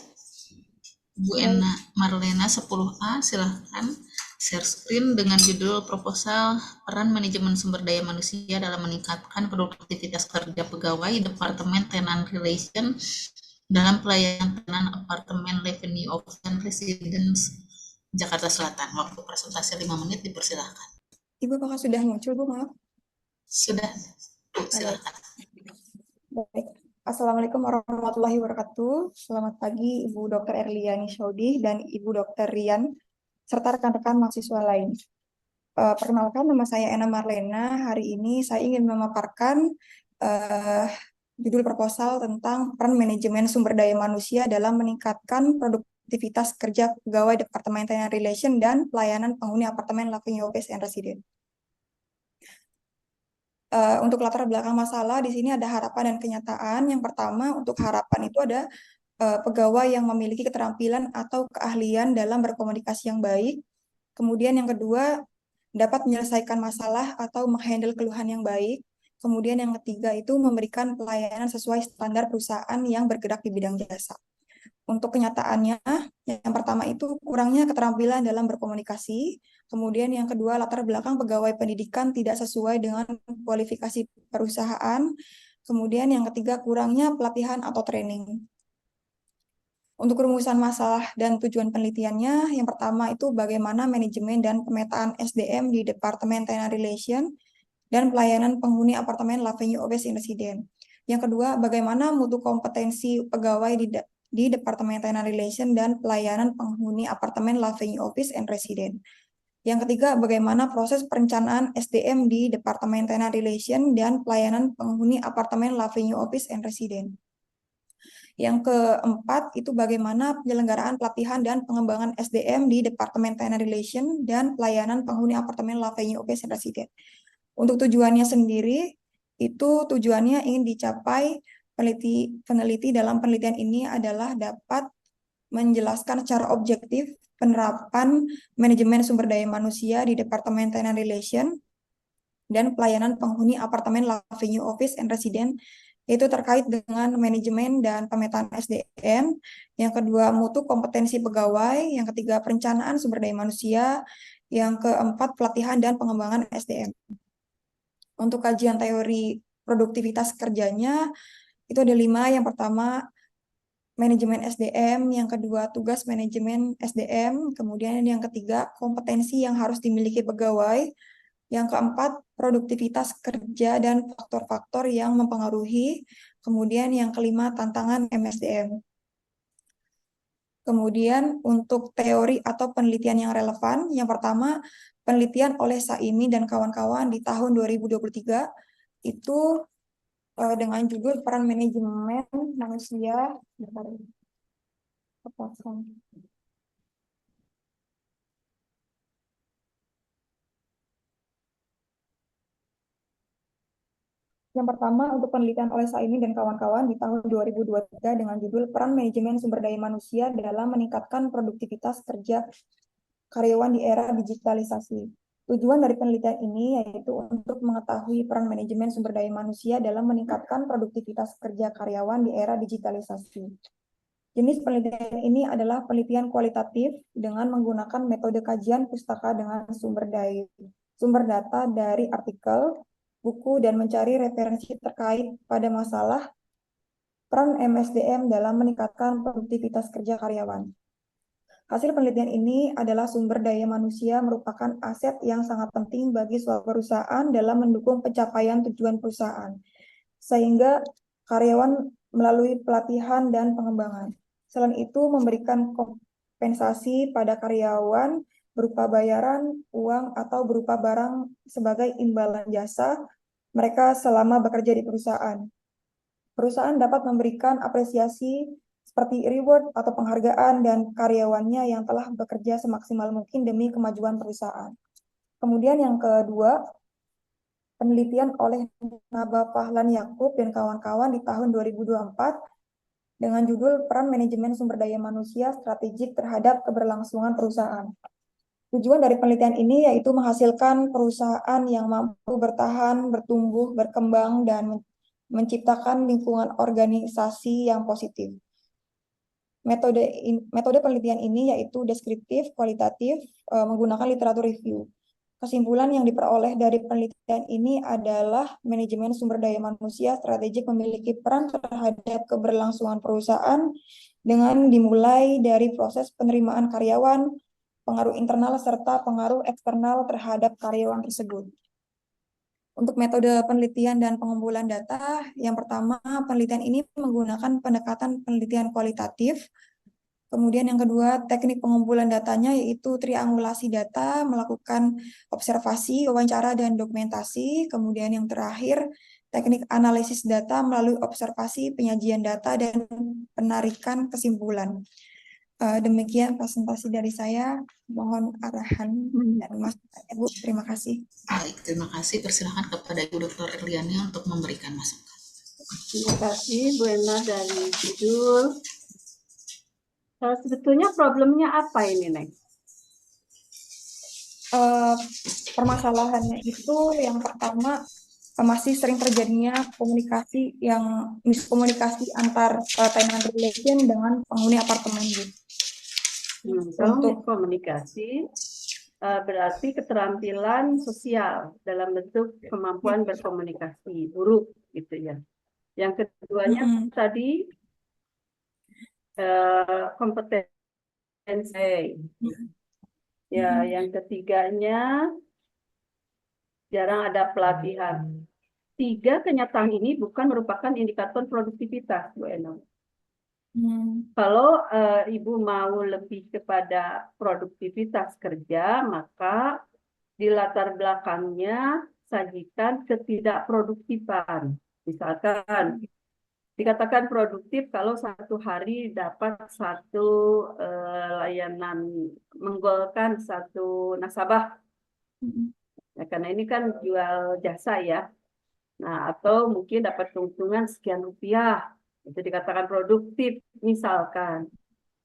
Bu Ena Marlena 10A, silahkan share screen dengan judul proposal peran manajemen sumber daya manusia dalam meningkatkan produktivitas kerja pegawai Departemen Tenant Relation dalam pelayanan tenan apartemen Avenue of Residence Jakarta Selatan. Waktu presentasi 5 menit dipersilahkan. Ibu apakah sudah muncul, Bu? Maaf. Sudah, Bu, silahkan. Baik. Assalamualaikum warahmatullahi wabarakatuh. Selamat pagi Ibu Dr. Erliani Syaudi dan Ibu Dr. Rian, serta rekan-rekan mahasiswa lain. Perkenalkan, nama saya Ena Marlena. Hari ini saya ingin memaparkan judul proposal tentang peran manajemen sumber daya manusia dalam meningkatkan produktivitas kerja pegawai Departemen Tenant Relation dan pelayanan penghuni apartemen Avenue Base and Residence. Untuk latar belakang masalah, di sini ada harapan dan kenyataan. Yang pertama, untuk harapan itu ada pegawai yang memiliki keterampilan atau keahlian dalam berkomunikasi yang baik. Kemudian yang kedua, dapat menyelesaikan masalah atau menghandle keluhan yang baik. Kemudian yang ketiga itu memberikan pelayanan sesuai standar perusahaan yang bergerak di bidang jasa. Untuk kenyataannya, yang pertama itu kurangnya keterampilan dalam berkomunikasi. Kemudian yang kedua, latar belakang pegawai pendidikan tidak sesuai dengan kualifikasi perusahaan. Kemudian yang ketiga, kurangnya pelatihan atau training. Untuk rumusan masalah dan tujuan penelitiannya, yang pertama itu bagaimana manajemen dan pemetaan SDM di Departemen Tenant Relation dan pelayanan penghuni apartemen Avenue Base and Residence. Yang kedua, bagaimana mutu kompetensi pegawai di di Departemen Tenant Relation dan Pelayanan Penghuni Apartemen Lavenue Office and Resident. Yang ketiga, bagaimana proses perencanaan SDM di Departemen Tenant Relation dan Pelayanan Penghuni Apartemen Lavenue Office and Resident. Yang keempat, itu bagaimana penyelenggaraan pelatihan dan pengembangan SDM di Departemen Tenant Relation dan Pelayanan Penghuni Apartemen Lavenue Office and Resident. Untuk tujuannya sendiri, itu tujuannya ingin dicapai peneliti dalam penelitian ini adalah dapat menjelaskan secara objektif penerapan manajemen sumber daya manusia di Departemen Tenant Relation dan Pelayanan Penghuni Apartemen Lavenue Office and Resident, yaitu terkait dengan manajemen dan pemetaan SDM. Yang kedua, mutu kompetensi pegawai. Yang ketiga, perencanaan sumber daya manusia. Yang keempat, pelatihan dan pengembangan SDM. Untuk kajian teori produktivitas kerjanya, itu ada 5. Yang pertama, manajemen SDM. Yang kedua, tugas manajemen SDM. Kemudian yang ketiga, kompetensi yang harus dimiliki pegawai. Yang keempat, produktivitas kerja dan faktor-faktor yang mempengaruhi. Kemudian yang kelima, tantangan MSDM. Kemudian untuk teori atau penelitian yang relevan, yang pertama, penelitian oleh Saimi dan kawan-kawan di tahun 2023, itu dengan judul Peran Manajemen Manusia. Yang pertama, untuk penelitian oleh Saimi dan kawan-kawan di tahun 2023 dengan judul Peran Manajemen Sumber Daya Manusia dalam Meningkatkan Produktivitas Kerja Karyawan di Era Digitalisasi. Tujuan dari penelitian ini yaitu untuk mengetahui peran manajemen sumber daya manusia dalam meningkatkan produktivitas kerja karyawan di era digitalisasi. Jenis penelitian ini adalah penelitian kualitatif dengan menggunakan metode kajian pustaka dengan sumber data dari artikel, buku, dan mencari referensi terkait pada masalah peran MSDM dalam meningkatkan produktivitas kerja karyawan. Hasil penelitian ini adalah sumber daya manusia merupakan aset yang sangat penting bagi suatu perusahaan dalam mendukung pencapaian tujuan perusahaan, sehingga karyawan melalui pelatihan dan pengembangan. Selain itu, memberikan kompensasi pada karyawan berupa bayaran, uang, atau berupa barang sebagai imbalan jasa mereka selama bekerja di perusahaan. Perusahaan dapat memberikan apresiasi seperti reward atau penghargaan dan karyawannya yang telah bekerja semaksimal mungkin demi kemajuan perusahaan. Kemudian yang kedua, penelitian oleh Naba Fahlan Yakub dan kawan-kawan di tahun 2024 dengan judul Peran Manajemen Sumber Daya Manusia Strategik Terhadap Keberlangsungan Perusahaan. Tujuan dari penelitian ini yaitu menghasilkan perusahaan yang mampu bertahan, bertumbuh, berkembang, dan menciptakan lingkungan organisasi yang positif. Metode penelitian ini yaitu deskriptif, kualitatif, menggunakan literatur review. Kesimpulan yang diperoleh dari penelitian ini adalah manajemen sumber daya manusia strategik memiliki peran terhadap keberlangsungan perusahaan dengan dimulai dari proses penerimaan karyawan, pengaruh internal, serta pengaruh eksternal terhadap karyawan tersebut. Untuk metode penelitian dan pengumpulan data, yang pertama, penelitian ini menggunakan pendekatan penelitian kualitatif. Kemudian yang kedua, teknik pengumpulan datanya yaitu triangulasi data, melakukan observasi, wawancara, dan dokumentasi. Kemudian yang terakhir, teknik analisis data melalui observasi, penyajian data, dan penarikan kesimpulan. Demikian presentasi dari saya. Mohon arahan dan masukan, Ibu. Terima kasih. Baik, terima kasih. Persilakan kepada Ibu Dr. Erliani untuk memberikan masukan. Terima kasih Bu Ena dari judul. Sebetulnya problemnya apa ini, Neng? Permasalahannya itu yang pertama masih sering terjadinya miskomunikasi antar tenant relation dengan penghuni apartemen. Kalau komunikasi berarti keterampilan sosial dalam bentuk kemampuan berkomunikasi buruk gitu ya. Yang keduanya tadi kompetensi. Ya, yang ketiganya jarang ada pelatihan. 3 kenyataan ini bukan merupakan indikator produktivitas, Bu Eno. Kalau Ibu mau lebih kepada produktivitas kerja, maka di latar belakangnya sajikan ketidakproduktifan. Misalkan dikatakan produktif kalau satu hari dapat satu layanan, menggolkan satu nasabah. Ya, karena ini kan jual jasa ya. Nah, atau mungkin dapat keuntungan sekian rupiah. Itu dikatakan produktif. Misalkan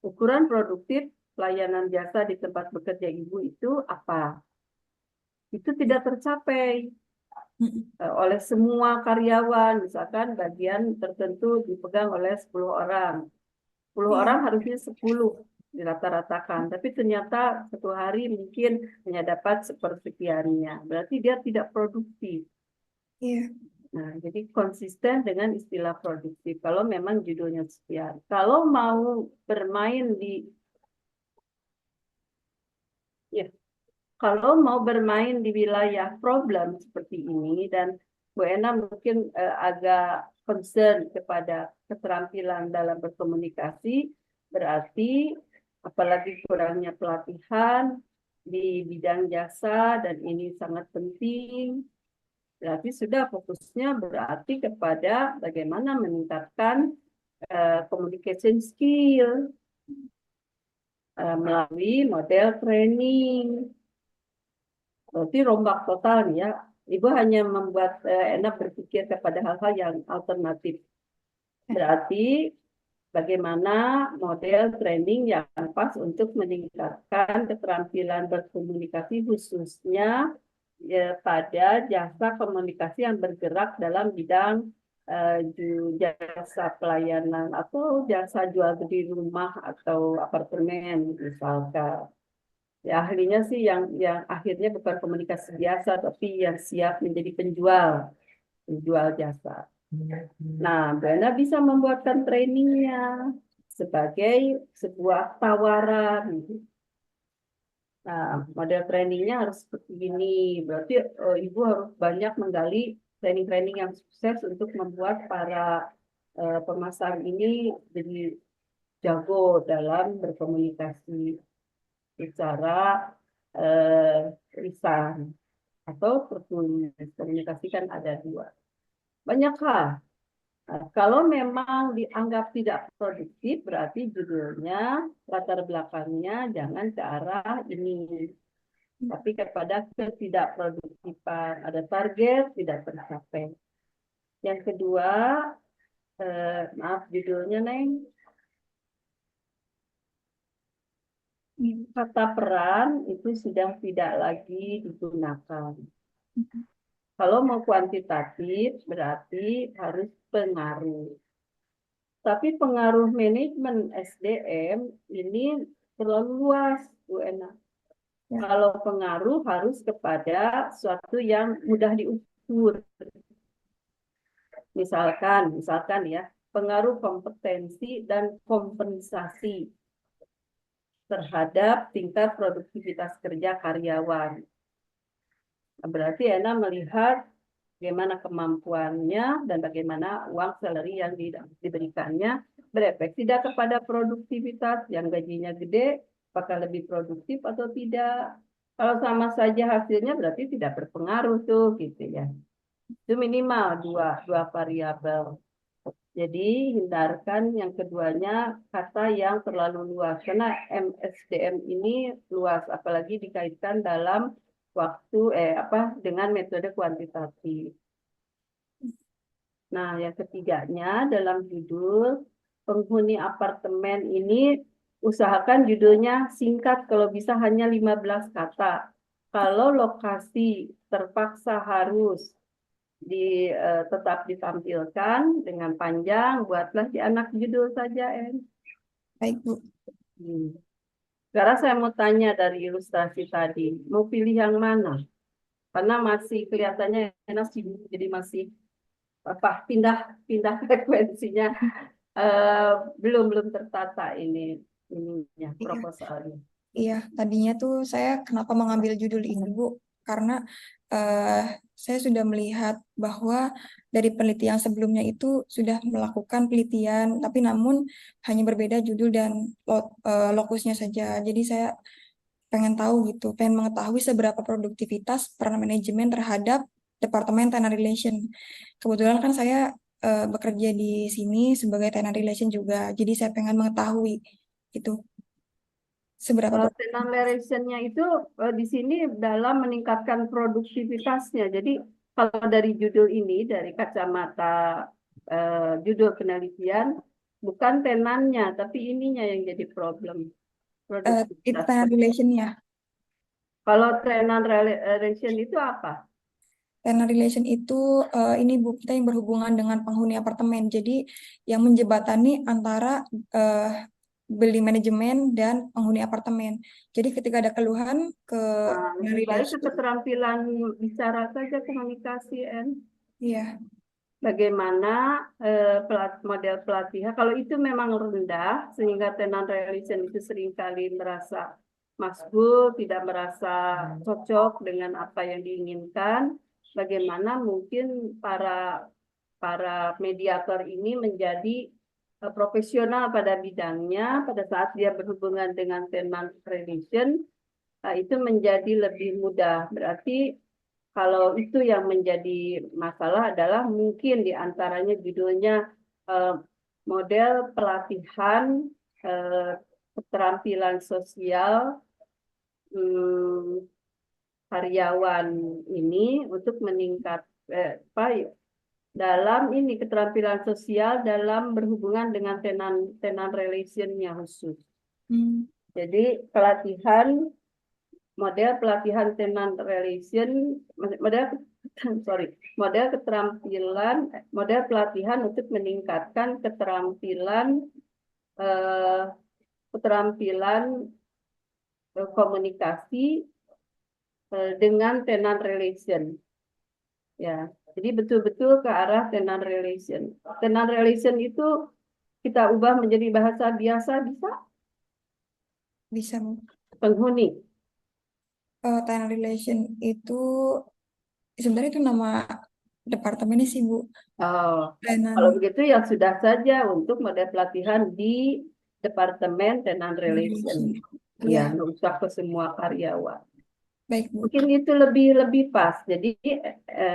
ukuran produktif pelayanan jasa di tempat bekerja Ibu itu apa? Itu tidak tercapai oleh semua karyawan. Misalkan bagian tertentu dipegang oleh 10 orang. 10 orang harusnya 10 dirata-ratakan. Tapi ternyata satu hari mungkin hanya dapat sepersekiannya. Berarti dia tidak produktif. Iya. Nah, jadi konsisten dengan istilah produktif. Kalau memang judulnya sekian. Kalau mau bermain di kalau mau bermain di wilayah problem seperti ini, dan Bu Ena mungkin agak concern kepada keterampilan dalam berkomunikasi, berarti apalagi kurangnya pelatihan di bidang jasa, dan ini sangat penting. Berarti sudah fokusnya berarti kepada bagaimana meningkatkan communication skill melalui model training. Berarti rombak total nih ya. Ibu hanya membuat enak berpikir kepada hal-hal yang alternatif. Berarti bagaimana model training yang pas untuk meningkatkan keterampilan berkomunikasi khususnya pada jasa komunikasi yang bergerak dalam bidang jasa pelayanan atau jasa jual beli rumah atau apartemen misalkan. Ya, ahlinya sih yang akhirnya bukan komunikasi biasa, tapi yang siap menjadi penjual jasa. Nah, Bena bisa membuatkan trainingnya sebagai sebuah tawaran. Nah, model trainingnya harus seperti ini. Berarti Ibu harus banyak menggali training-training yang sukses untuk membuat para pemasar ini jadi jago dalam berkomunikasi secara lisan atau tertulis. Komunikasi kan ada dua. Banyak hal. Nah, kalau memang dianggap tidak produktif, berarti judulnya, latar belakangnya jangan ke arah ini. Tapi kepada ketidakproduktifan. Ada target, tidak tercapai. Yang kedua, maaf judulnya, Neng. Kata peran itu sudah tidak lagi digunakan. Kalau mau kuantitatif berarti harus pengaruh. Tapi pengaruh manajemen SDM ini terlalu luas, Bu Ena. Kalau pengaruh harus kepada suatu yang mudah diukur. Misalkan ya, pengaruh kompetensi dan kompensasi terhadap tingkat produktivitas kerja karyawan. Berarti Ena melihat bagaimana kemampuannya dan bagaimana uang salary yang diberikannya berefek tidak kepada produktivitas. Yang gajinya gede, apakah lebih produktif atau tidak. Kalau sama saja hasilnya berarti tidak berpengaruh tuh gitu ya. Itu minimal dua variabel. Jadi hindarkan yang keduanya kata yang terlalu luas. Karena MSDM ini luas, apalagi dikaitkan dalam waktu dengan metode kuantitatif. Nah, yang ketiganya dalam judul penghuni apartemen ini usahakan judulnya singkat, kalau bisa hanya 15 kata. Kalau lokasi terpaksa harus tetap ditampilkan dengan panjang, buatlah di anak judul saja, En. Baik, Bu. Sekarang saya mau tanya dari ilustrasi tadi, mau pilih yang mana? Karena masih kelihatannya enak sibuk, jadi masih pindah frekuensinya belum tertata ininya proposalnya. Iya, tadinya tuh saya kenapa mengambil judul ini, Bu? karena saya sudah melihat bahwa dari penelitian sebelumnya itu sudah melakukan penelitian, tapi namun hanya berbeda judul dan lokusnya saja. Jadi saya pengen tahu gitu, pengen mengetahui seberapa produktivitas peran manajemen terhadap Departemen Tenant Relation. Kebetulan kan saya bekerja di sini sebagai Tenant Relation juga, jadi saya pengen mengetahui itu seberapa Tenant relation-nya itu di sini dalam meningkatkan produktivitasnya. Jadi kalau dari judul ini, dari kacamata judul penelitian, bukan tenannya, tapi ininya yang jadi problem. itu Tenant Relation-nya. Kalau tenant relation itu apa? Tenant relation itu ini Bu, kita yang berhubungan dengan penghuni apartemen. Jadi yang menjembatani antara building manajemen dan penghuni apartemen. Jadi ketika ada keluhan ke Lebih baik relation, keterampilan bicara saja komunikasi, iya, bagaimana model pelatihan. Kalau itu memang rendah, sehingga tenant relation itu seringkali merasa masbul, tidak merasa cocok dengan apa yang diinginkan. Bagaimana mungkin para mediator ini menjadi profesional pada bidangnya pada saat dia berhubungan dengan tenant relation, itu menjadi lebih mudah. Berarti kalau itu yang menjadi masalah adalah mungkin diantaranya judulnya model pelatihan keterampilan sosial karyawan ini untuk meningkat dalam ini keterampilan sosial dalam berhubungan dengan tenant relation-nya khusus. Jadi model pelatihan tenant relation, model pelatihan untuk meningkatkan keterampilan komunikasi dengan tenant relation. Ya, jadi betul-betul ke arah tenant relation. Tenant relation itu kita ubah menjadi bahasa biasa bisa? Bisa Bu. Penghuni. Tenant relation itu sebenarnya itu nama departemennya sih Bu. Kalau begitu ya sudah saja untuk model pelatihan di Departemen Tenant Relation. Ya, nggak usah ke semua karyawan. Baik Bu. Mungkin itu lebih pas. Jadi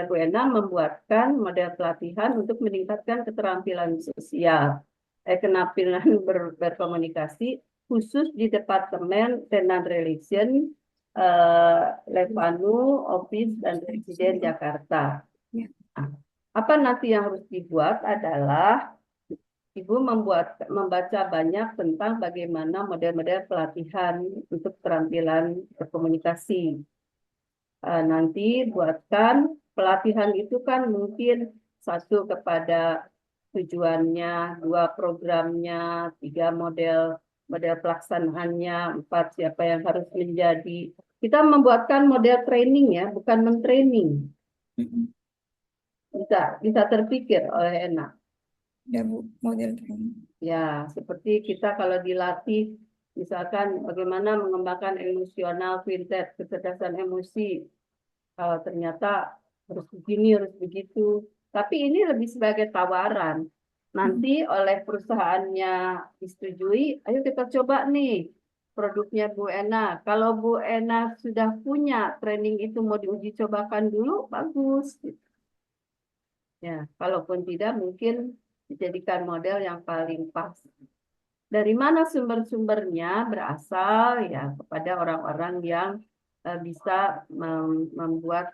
Bu Ena membuatkan model pelatihan untuk meningkatkan keterampilan sosial, keterampilan berkomunikasi khusus di Departemen Tenant Relation, Levanu, Office dan Residen Jakarta. Ya. Apa nanti yang harus dibuat adalah Ibu membaca banyak tentang bagaimana model-model pelatihan untuk keterampilan berkomunikasi. Nanti buatkan pelatihan itu kan mungkin 1 kepada tujuannya, 2 programnya, 3 model pelaksanaannya, 4 siapa yang harus menjadi. Kita membuatkan model training ya, bukan mentraining. Bisa terpikir oleh Ena. Ya Bu, model training. Ya, seperti kita kalau dilatih, misalkan bagaimana mengembangkan emosional vintage, kecerdasan emosi. Ternyata harus begini, harus begitu. Tapi ini lebih sebagai tawaran. Nanti oleh perusahaannya disetujui, ayo kita coba nih produknya Bu Ena. Kalau Bu Ena sudah punya training itu mau diuji cobakan dulu, bagus. Ya, kalaupun tidak mungkin dijadikan model yang paling pas. Dari mana sumber-sumbernya berasal ya kepada orang-orang yang bisa membuat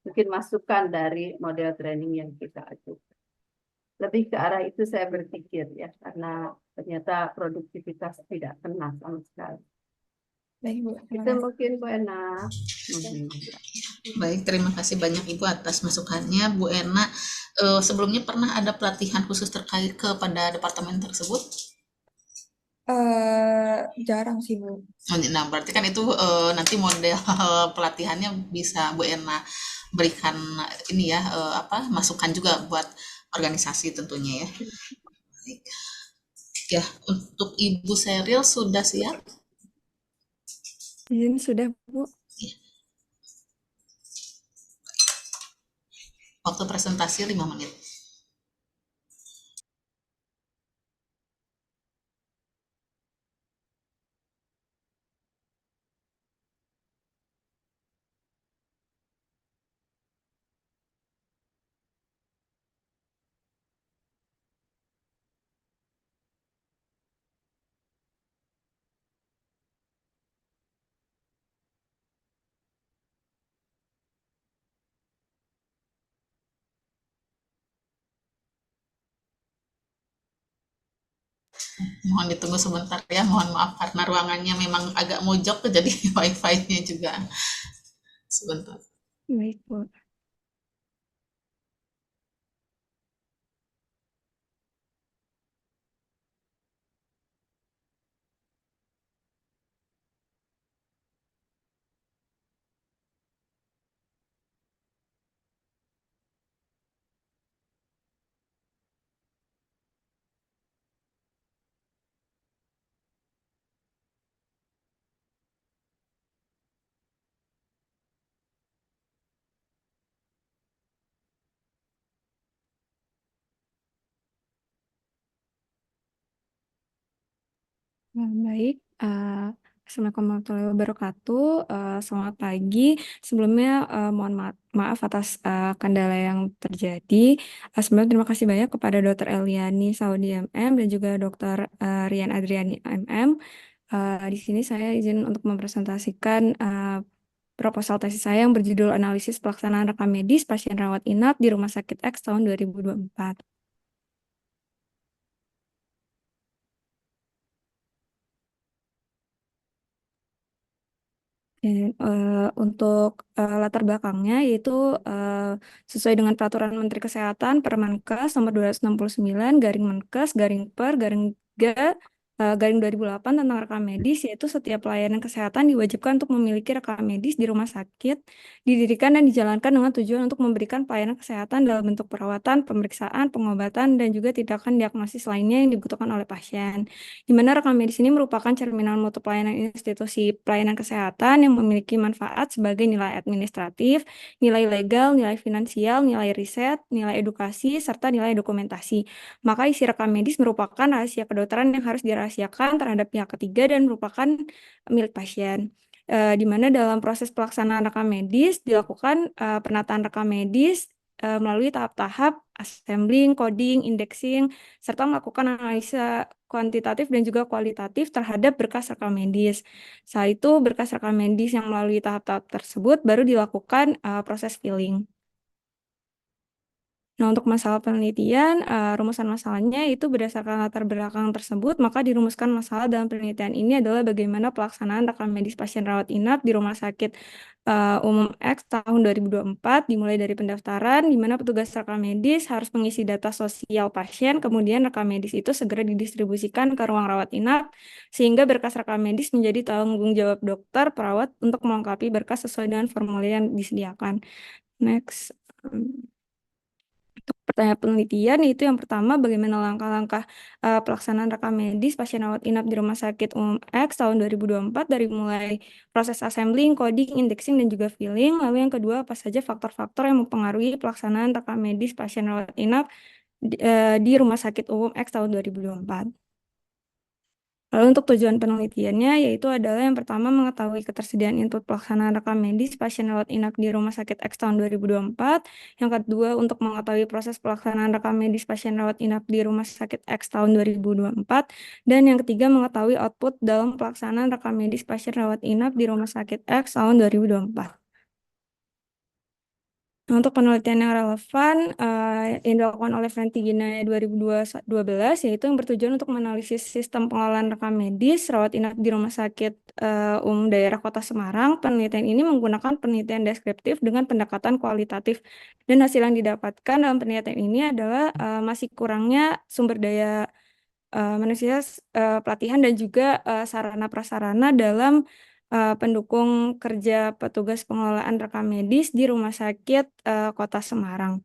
mungkin masukan dari model training yang kita ajukan. Lebih ke arah itu saya berpikir ya, karena ternyata produktivitas tidak kena sama sekali. Baik Bu. Itu mungkin Bu Ena. Baik, terima kasih banyak Ibu atas masukannya. Bu Ena, sebelumnya pernah ada pelatihan khusus terkait kepada departemen tersebut? Jarang sih Bu. Nah, berarti kan itu nanti model pelatihannya bisa Bu Ena berikan ini ya, masukan juga buat organisasi tentunya ya. Baik. Ya, untuk Ibu Seril sudah siap? Izin sudah Bu. Waktu presentasi 5 menit. Mohon ditunggu sebentar ya, mohon maaf karena ruangannya memang agak mojok jadi wifi-nya juga sebentar. Baik, Bu. Baik, Assalamualaikum warahmatullahi wabarakatuh. Selamat pagi. Sebelumnya mohon maaf atas kendala yang terjadi. Sebelumnya terima kasih banyak kepada Dr. Eliani Saudi MM dan juga Dr. Rian Adriani MM. Di sini saya izin untuk mempresentasikan proposal tesis saya yang berjudul Analisis Pelaksanaan Rekam Medis Pasien Rawat Inap di Rumah Sakit X tahun 2024. Untuk latar belakangnya yaitu sesuai dengan Peraturan Menteri Kesehatan Permenkes nomor 269 garing Menkes garing Per garing garing 2008 tentang rekam medis, yaitu setiap pelayanan kesehatan diwajibkan untuk memiliki rekam medis di rumah sakit, didirikan dan dijalankan dengan tujuan untuk memberikan pelayanan kesehatan dalam bentuk perawatan, pemeriksaan, pengobatan, dan juga tindakan diagnosis lainnya yang dibutuhkan oleh pasien. Di mana rekam medis ini merupakan cerminan mutu pelayanan institusi pelayanan kesehatan yang memiliki manfaat sebagai nilai administratif, nilai legal, nilai finansial, nilai riset, nilai edukasi, serta nilai dokumentasi. Maka isi rekam medis merupakan rahasia kedokteran yang harus dirahasiakan terhadap pihak ketiga dan merupakan milik pasien. Di mana dalam proses pelaksanaan rekam medis dilakukan penataan rekam medis melalui tahap-tahap assembling, coding, indexing, serta melakukan analisa kuantitatif dan juga kualitatif terhadap berkas rekam medis. Setelah itu, berkas rekam medis yang melalui tahap-tahap tersebut baru dilakukan proses filling. Nah, untuk masalah penelitian, rumusan masalahnya itu berdasarkan latar belakang tersebut, maka dirumuskan masalah dalam penelitian ini adalah bagaimana pelaksanaan rekam medis pasien rawat inap di Rumah Sakit Umum X tahun 2024, dimulai dari pendaftaran, di mana petugas rekam medis harus mengisi data sosial pasien, kemudian rekam medis itu segera didistribusikan ke ruang rawat inap, sehingga berkas rekam medis menjadi tanggung jawab dokter, perawat untuk melengkapi berkas sesuai dengan formulir yang disediakan. Next. Untuk pertanyaan penelitian itu yang pertama, bagaimana langkah-langkah pelaksanaan rekam medis pasien rawat inap di Rumah Sakit Umum X tahun 2024 dari mulai proses assembling, coding, indexing, dan juga filling. Lalu yang kedua, apa saja faktor-faktor yang mempengaruhi pelaksanaan rekam medis pasien rawat inap di Rumah Sakit Umum X tahun 2024. Lalu untuk tujuan penelitiannya yaitu adalah yang pertama mengetahui ketersediaan input pelaksanaan rekam medis pasien rawat inap di Rumah Sakit X tahun 2024. Yang kedua untuk mengetahui proses pelaksanaan rekam medis pasien rawat inap di Rumah Sakit X tahun 2024. Dan yang ketiga mengetahui output dalam pelaksanaan rekam medis pasien rawat inap di Rumah Sakit X tahun 2024. Nah, untuk penelitian yang relevan yang dilakukan oleh Franti Ginaya 2012 yaitu yang bertujuan untuk menganalisis sistem pengelolaan rekam medis rawat inap di Rumah Sakit Umum Daerah Kota Semarang. Penelitian ini menggunakan penelitian deskriptif dengan pendekatan kualitatif, dan hasil yang didapatkan dalam penelitian ini adalah masih kurangnya sumber daya manusia, pelatihan, dan juga sarana prasarana dalam pendukung kerja petugas pengelolaan rekam medis di Rumah Sakit Kota Semarang.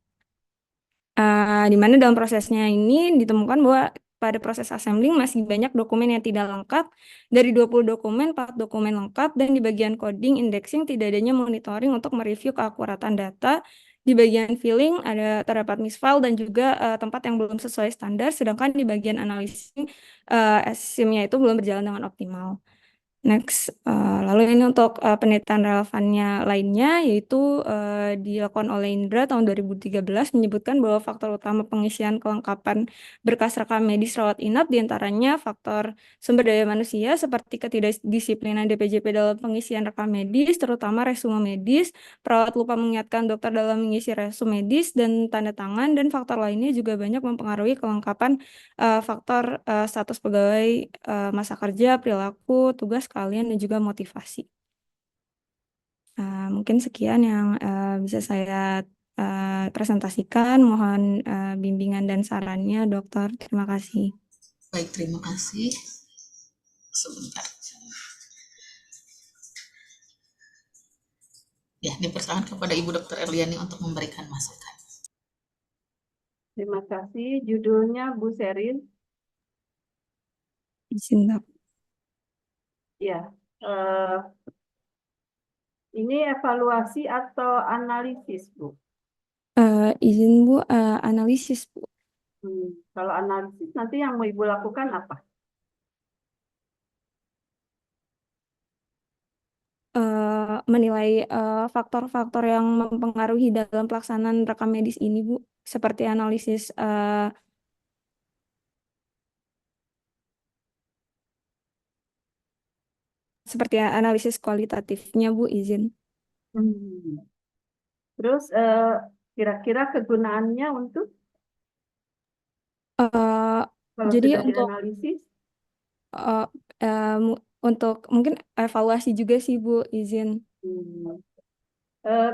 Di mana dalam prosesnya ini ditemukan bahwa pada proses assembling masih banyak dokumen yang tidak lengkap. Dari 20 dokumen, 4 dokumen lengkap, dan di bagian coding, indexing tidak adanya monitoring untuk mereview keakuratan data. Di bagian filling terdapat misfile dan juga tempat yang belum sesuai standar, sedangkan di bagian analisis SIM-nya itu belum berjalan dengan optimal. Next, lalu ini untuk penelitian relevannya lainnya, yaitu dilakukan oleh Indra tahun 2013 menyebutkan bahwa faktor utama pengisian kelengkapan berkas rekam medis rawat inap diantaranya faktor sumber daya manusia seperti ketidakdisiplinan DPJP dalam pengisian rekam medis, terutama resume medis, perawat lupa mengingatkan dokter dalam mengisi resume medis, dan tanda tangan, dan faktor lainnya juga banyak mempengaruhi kelengkapan faktor status pegawai, masa kerja, perilaku, tugas kalian, dan juga motivasi. Mungkin sekian yang bisa saya presentasikan. Mohon bimbingan dan sarannya, dokter. Terima kasih. Baik, terima kasih. Sebentar. Ya, dipersilakan kepada Ibu Dr. Erliani untuk memberikan masukan. Terima kasih. Judulnya Bu Sherin. Izin, Dok. Ya, ini evaluasi atau analisis, Bu? Izin, Bu, analisis, Bu. Kalau analisis nanti yang mau Ibu lakukan apa? Menilai faktor-faktor yang mempengaruhi dalam pelaksanaan rekam medis ini, Bu, seperti analisis kualitatifnya, Bu, izin. Terus kira-kira kegunaannya untuk kalau Jadi sudah untuk dianalisis? untuk mungkin evaluasi juga sih, Bu, izin.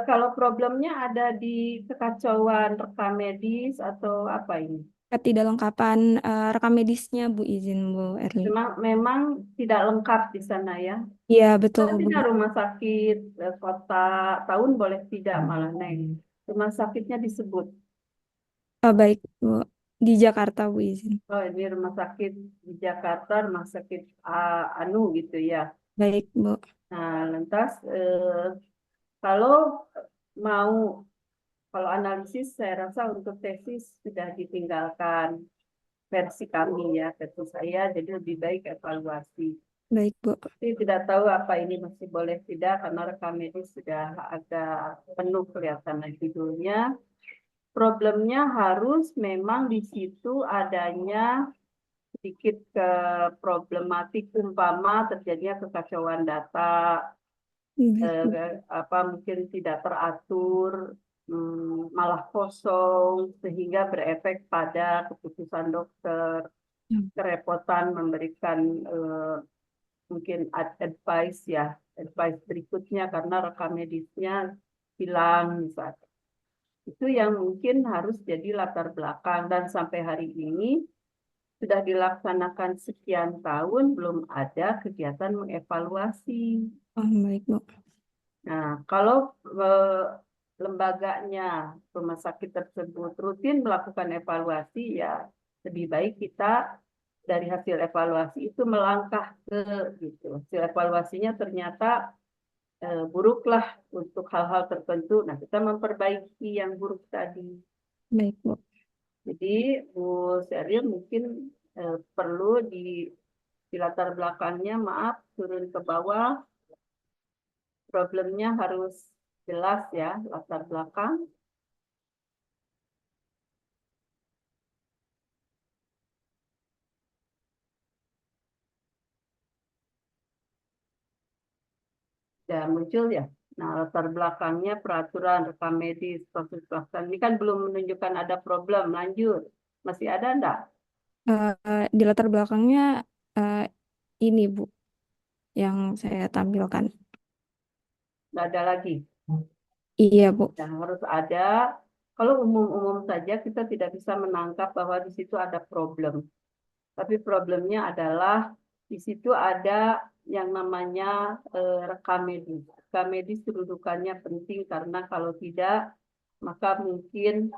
Kalau problemnya ada di kekacauan rekam medis atau apa ini? Ketidaklengkapan rekam medisnya, Bu, izin, Bu Erli. Memang tidak lengkap di sana ya? Iya, betul, Bu. Tidak rumah sakit kota tahun boleh tidak malah Neng. Rumah sakitnya disebut. Baik, Bu. Di Jakarta, Bu, izin. Oh, ini rumah sakit di Jakarta, rumah sakit Anu gitu ya. Baik, Bu. Nah, lantas kalau analisis saya rasa untuk tesis sudah ditinggalkan versi kami ya, versi saya, jadi lebih baik evaluasi. Baik, Bu. Tapi tidak tahu apa ini masih boleh tidak karena rekam medis sudah agak penuh kelihatan judulnya. Problemnya harus memang di situ adanya sedikit ke problematik umpama terjadinya kekacauan data, mungkin tidak teratur, malah kosong sehingga berefek pada keputusan dokter, kerepotan memberikan mungkin advice berikutnya karena rekam medisnya hilang misalnya. Itu yang mungkin harus jadi latar belakang dan sampai hari ini sudah dilaksanakan sekian tahun belum ada kegiatan mengevaluasi. Baik, Bu. Nah, kalau lembaganya rumah sakit tersebut rutin melakukan evaluasi, ya lebih baik kita dari hasil evaluasi itu melangkah ke gitu. Hasil evaluasinya ternyata buruklah untuk hal-hal tertentu. Nah, kita memperbaiki yang buruk tadi. Baik, Bu. Jadi Bu Sherin mungkin perlu di latar belakangnya, maaf, turun ke bawah. Problemnya harus jelas ya, latar belakang. Ya, muncul ya. Nah, latar belakangnya peraturan rekam medis, proses pelaksanaan. Ini kan belum menunjukkan ada problem. Lanjut. Masih ada enggak? Di latar belakangnya ini, Bu, yang saya tampilkan. Enggak ada lagi. Iya, Bu. Yang harus ada. Kalau umum-umum saja kita tidak bisa menangkap bahwa di situ ada problem. Tapi problemnya adalah di situ ada yang namanya rekam medis. Rekam medis kedudukannya penting karena kalau tidak, maka mungkin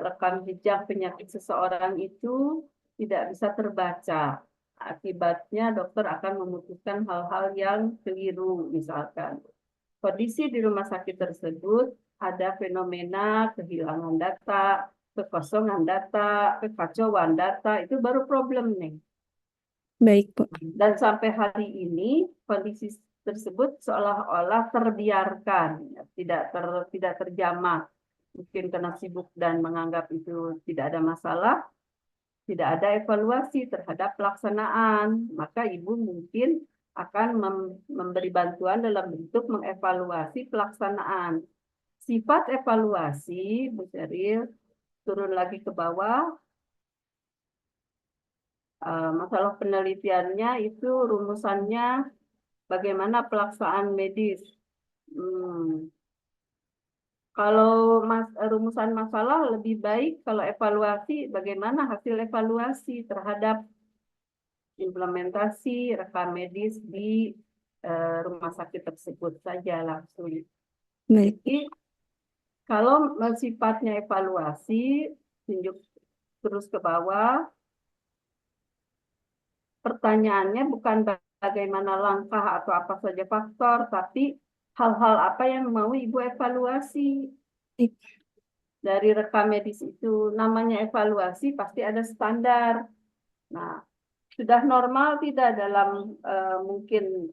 rekam jejak penyakit seseorang itu tidak bisa terbaca. Akibatnya dokter akan memutuskan hal-hal yang keliru, misalkan. Kondisi di rumah sakit tersebut ada fenomena kehilangan data, kekosongan data, kekacauan data, itu baru problem nih. Baik, Bu. Dan sampai hari ini kondisi tersebut seolah-olah terbiarkan, tidak terjamah. Mungkin karena sibuk dan menganggap itu tidak ada masalah, tidak ada evaluasi terhadap pelaksanaan. Maka Ibu mungkin akan memberi bantuan dalam bentuk mengevaluasi pelaksanaan. Sifat evaluasi, Bu Sheryl, turun lagi ke bawah. Masalah penelitiannya itu rumusannya bagaimana pelaksanaan medis. Kalau rumusan masalah lebih baik kalau evaluasi, bagaimana hasil evaluasi terhadap implementasi rekam medis di rumah sakit tersebut saja langsung. Baik. Jadi kalau sifatnya evaluasi, tunjuk terus ke bawah. Pertanyaannya bukan bagaimana langkah atau apa saja faktor, tapi hal-hal apa yang mau Ibu evaluasi. Dari rekam medis itu namanya evaluasi pasti ada standar. Nah, sudah normal tidak dalam mungkin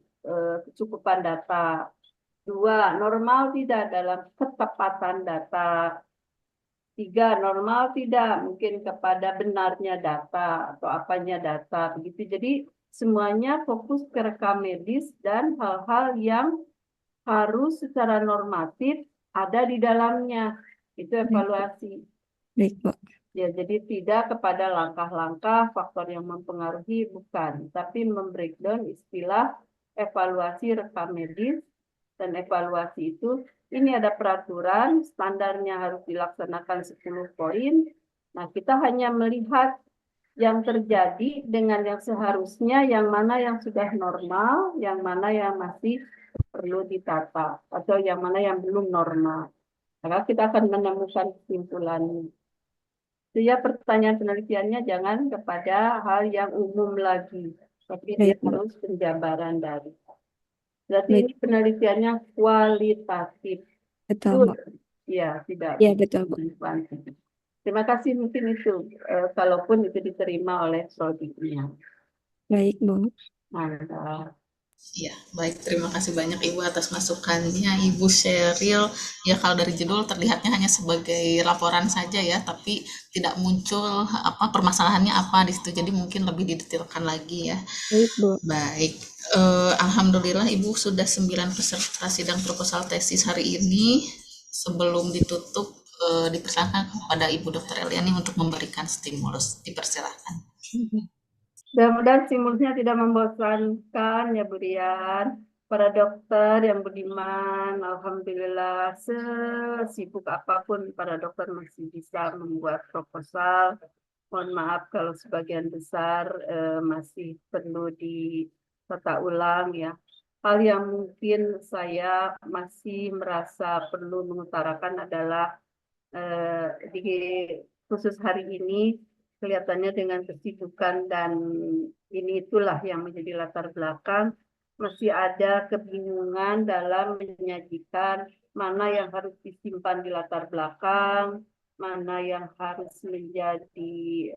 kecukupan data. 2, normal tidak dalam ketepatan data. 3, normal tidak mungkin kepada benarnya data atau apanya data. Begitu. Jadi semuanya fokus ke rekam medis dan hal-hal yang harus secara normatif ada di dalamnya. Itu evaluasi. Baik, Bu. Ya, jadi tidak kepada langkah-langkah faktor yang mempengaruhi, bukan. Tapi membreakdown istilah evaluasi rekam medis. Dan evaluasi itu, ini ada peraturan, standarnya harus dilaksanakan 10 poin. Nah, kita hanya melihat yang terjadi dengan yang seharusnya, yang mana yang sudah normal, yang mana yang masih perlu ditata, atau yang mana yang belum normal. Maka kita akan menemukan kesimpulannya. Itu ya, pertanyaan penelitiannya jangan kepada hal yang umum lagi, tapi dia Baik, Bu. harus penjabaran dari. Berarti Baik. ini penelitiannya kualitatif. Betul, Bu. Ya, tidak Ya, betul, Bu. kuantitatif. Terima kasih, mungkin itu, kalaupun itu diterima oleh prodinya. Baik, Bu. Mantap. Ya, baik. Terima kasih banyak Ibu atas masukannya, Ibu Sheryl. Ya, kalau dari judul terlihatnya hanya sebagai laporan saja ya, tapi tidak muncul apa permasalahannya apa di situ. Jadi mungkin lebih didetailkan lagi ya. Baik, Bu. Baik. Alhamdulillah Ibu sudah 9 peserta sidang proposal tesis hari ini. Sebelum ditutup, dipersilakan kepada Ibu Dr. Eliani untuk memberikan stimulus. Dipersilakan. Mudah-mudahan stimulusnya tidak membosankan ya Bu Rian. Para dokter yang budiman, alhamdulillah sesibuk apapun para dokter masih bisa membuat proposal. Mohon maaf kalau sebagian besar masih perlu ditata ulang ya. Hal yang mungkin saya masih merasa perlu mengutarakan adalah di khusus hari ini kelihatannya dengan kesibukan dan itulah yang menjadi latar belakang, masih ada kebingungan dalam menyajikan mana yang harus disimpan di latar belakang, mana yang harus menjadi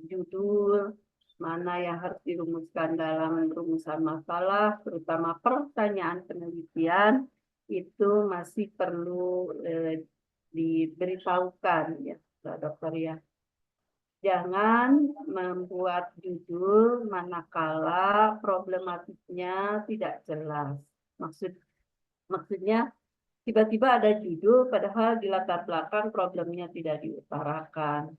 judul, mana yang harus dirumuskan dalam rumusan masalah, terutama pertanyaan penelitian, itu masih perlu diberitahukan ya, Pak Dokter ya. Jangan membuat judul manakala problematiknya tidak jelas. Maksudnya tiba-tiba ada judul padahal di latar belakang problemnya tidak diutarakan.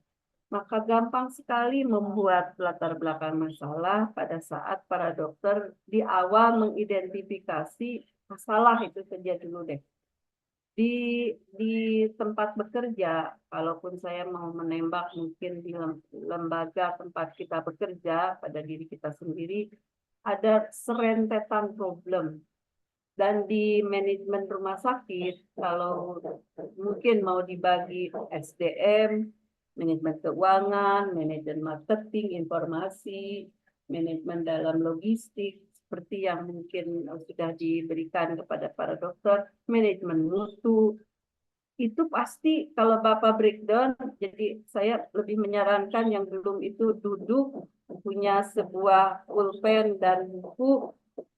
Maka gampang sekali membuat latar belakang masalah pada saat para dokter di awal mengidentifikasi masalah itu saja dulu deh. Di tempat bekerja, kalaupun saya mau menembak mungkin di lembaga tempat kita bekerja, pada diri kita sendiri, ada serentetan problem. Dan di manajemen rumah sakit, kalau mungkin mau dibagi SDM, manajemen keuangan, manajemen marketing, informasi, manajemen dalam logistik, seperti yang mungkin sudah diberikan kepada para dokter, manajemen mutu, itu pasti kalau Bapak breakdown, jadi saya lebih menyarankan yang belum itu duduk, punya sebuah pulpen dan buku,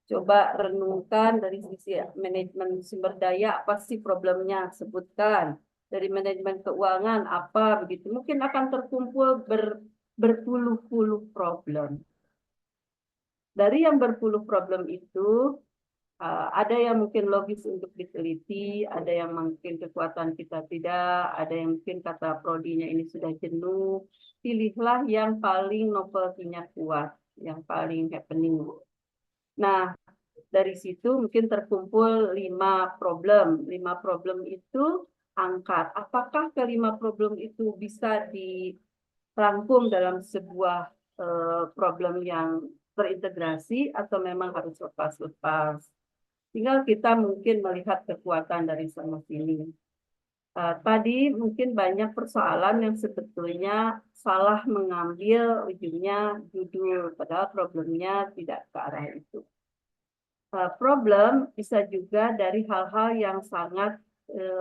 coba renungkan dari sisi manajemen sumber daya, apa sih problemnya, sebutkan. Dari manajemen keuangan, apa begitu. Mungkin akan terkumpul berpuluh-puluh problem. Dari yang berpuluh problem itu, ada yang mungkin logis untuk diteliti, ada yang mungkin kekuatan kita tidak, ada yang mungkin kata prodinya ini sudah jenuh. Pilihlah yang paling novelty-nya kuat, yang paling happening. Nah, dari situ mungkin terkumpul 5 problem. 5 problem itu angkat. Apakah kelima problem itu bisa dirangkum dalam sebuah problem yang terintegrasi atau memang harus lepas-lepas? Tinggal kita mungkin melihat kekuatan dari sana sini. Tadi mungkin banyak persoalan yang sebetulnya salah mengambil ujungnya judul, padahal problemnya tidak ke arah itu. Problem bisa juga dari hal-hal yang sangat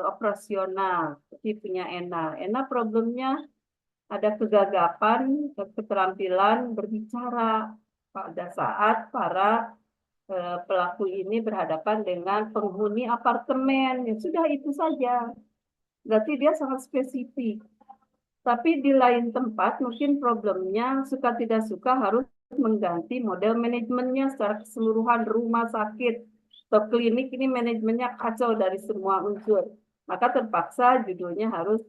operasional, seperti punya Ena. Ena problemnya ada kegagapan, keterampilan berbicara pada saat para pelaku ini berhadapan dengan penghuni apartemen. Ya sudah itu saja. Berarti dia sangat spesifik. Tapi di lain tempat mungkin problemnya suka tidak suka harus mengganti model manajemennya secara keseluruhan rumah sakit atau klinik ini manajemennya kacau dari semua unsur. Maka terpaksa judulnya harus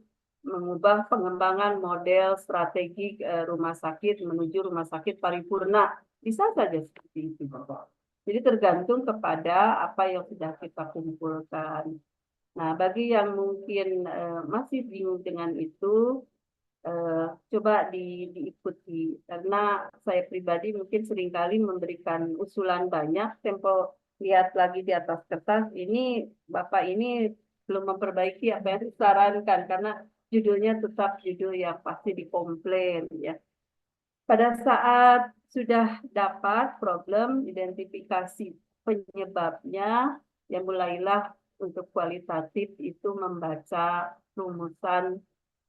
mengubah pengembangan model strategi rumah sakit menuju rumah sakit paripurna. Bisa saja seperti itu, Bapak. Jadi tergantung kepada apa yang sudah kita kumpulkan. Nah, bagi yang mungkin masih bingung dengan itu, coba diikuti. Karena saya pribadi mungkin seringkali memberikan usulan banyak, tempo lihat lagi di atas kertas, ini Bapak ini belum memperbaiki apa yang disarankan, karena judulnya tetap judul yang pasti dikomplain. Ya. Pada saat sudah dapat problem, identifikasi penyebabnya, ya mulailah untuk kualitatif itu membaca rumusan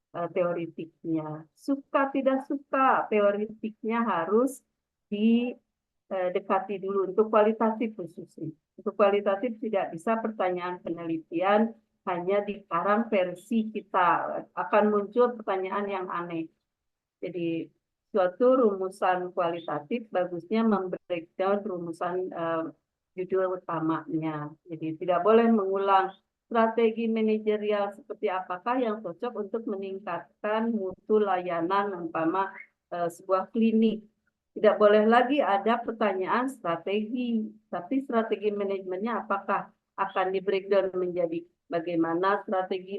teoritiknya. Suka tidak suka, teoritiknya harus didekati dulu untuk kualitatif khususnya. Untuk kualitatif tidak bisa pertanyaan penelitian hanya dikarang versi kita. Akan muncul pertanyaan yang aneh. Jadi suatu rumusan kualitatif bagusnya membreakdown rumusan judul utamanya. Jadi tidak boleh mengulang strategi manajerial seperti apakah yang cocok untuk meningkatkan mutu layanan umpama sebuah klinik. Tidak boleh lagi ada pertanyaan strategi, tapi strategi manajemennya apakah akan di breakdown menjadi bagaimana strategi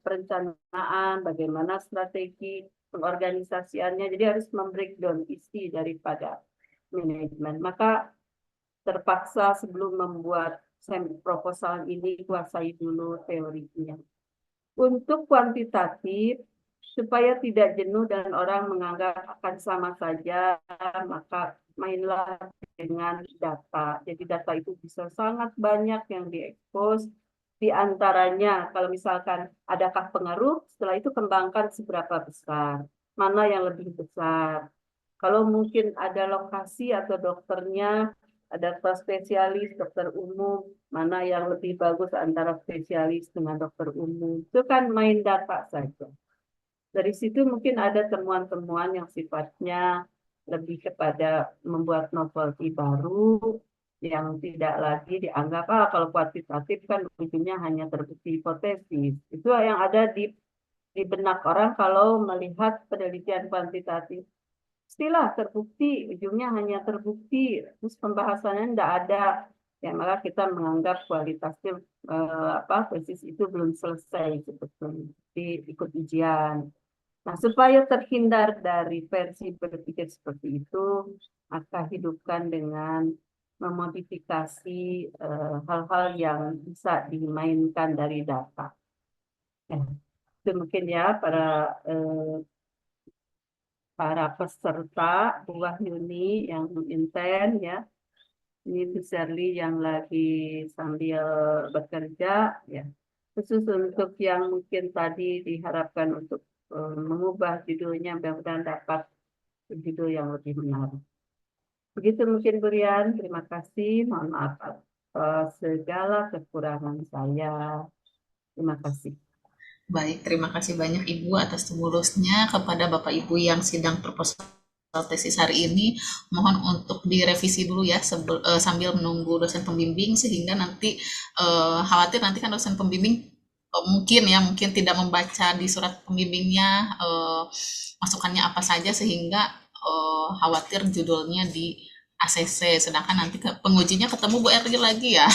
perencanaan, bagaimana strategi pengorganisasiannya. Jadi harus membreakdown isi daripada manajemen. Maka terpaksa sebelum membuat proposal ini kuasai dulu teorinya. Untuk kuantitatif, supaya tidak jenuh dan orang menganggap akan sama saja, maka mainlah dengan data. Jadi data itu bisa sangat banyak yang diekspos. Di antaranya, kalau misalkan adakah pengaruh, setelah itu kembangkan seberapa besar, mana yang lebih besar. Kalau mungkin ada lokasi atau dokternya, ada spesialis, dokter umum, mana yang lebih bagus antara spesialis dengan dokter umum. Itu kan main data saja. Dari situ mungkin ada temuan-temuan yang sifatnya lebih kepada membuat novelty baru, yang tidak lagi dianggap, kalau kuantitatif kan ujungnya hanya terbukti hipotesis. Itu yang ada di benak orang kalau melihat penelitian kuantitatif. Pastilah terbukti, ujungnya hanya terbukti, terus pembahasannya tidak ada. Ya, maka kita menganggap kualitasnya tesis itu belum selesai sebetulnya, ikut ujian. Nah, supaya terhindar dari versi berpikir seperti itu, maka hidupkan dengan memodifikasi hal-hal yang bisa dimainkan dari data. Itu mungkin ya para peserta buah Yuni yang inten ya. Ini Bu Shirley yang lagi sambil bekerja ya. Khusus untuk yang mungkin tadi diharapkan untuk mengubah judulnya, mudah-mudahan dapat judul yang lebih menarik. Begitu mungkin Bu Rian, terima kasih. Mohon maaf atas segala kekurangan saya. Terima kasih. Baik, terima kasih banyak Ibu atas tulusnya kepada Bapak Ibu yang sidang proposal tesis hari ini. Mohon untuk direvisi dulu ya sambil menunggu dosen pembimbing, sehingga nanti khawatir nanti kan dosen pembimbing mungkin tidak membaca di surat pembimbingnya masukannya apa saja, sehingga khawatir judulnya di ACC, sedangkan nanti pengujinya ketemu Bu Erli lagi ya.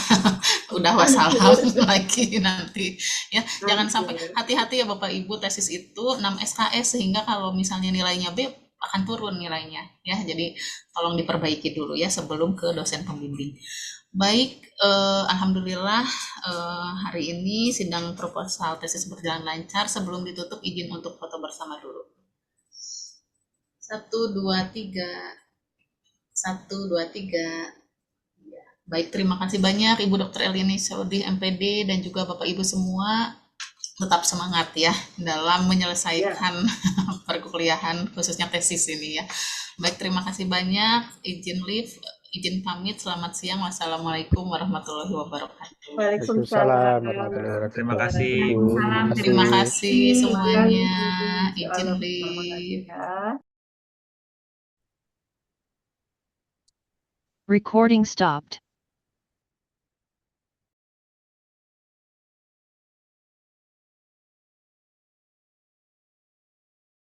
Udah wassalam lagi nanti ya. Jangan sampai, hati-hati ya Bapak Ibu, tesis itu 6 SKS, sehingga kalau misalnya nilainya B akan turun nilainya ya. Jadi tolong diperbaiki dulu ya sebelum ke dosen pembimbing. Baik, alhamdulillah hari ini sidang proposal tesis berjalan lancar. Sebelum ditutup, izin untuk foto bersama dulu. 1, 2, 3. 1, 2, 3. Ya. Baik, terima kasih banyak Ibu Dr. Eliani Saudi MPD dan juga Bapak Ibu semua. Tetap semangat ya dalam menyelesaikan perkuliahan khususnya tesis ini ya. Baik, terima kasih banyak. Izin pamit. Selamat siang. Wassalamualaikum warahmatullahi wabarakatuh. Waalaikumsalam warahmatullahi wabarakatuh. Terima kasih. Terima kasih semuanya. Izin live. Recording stopped.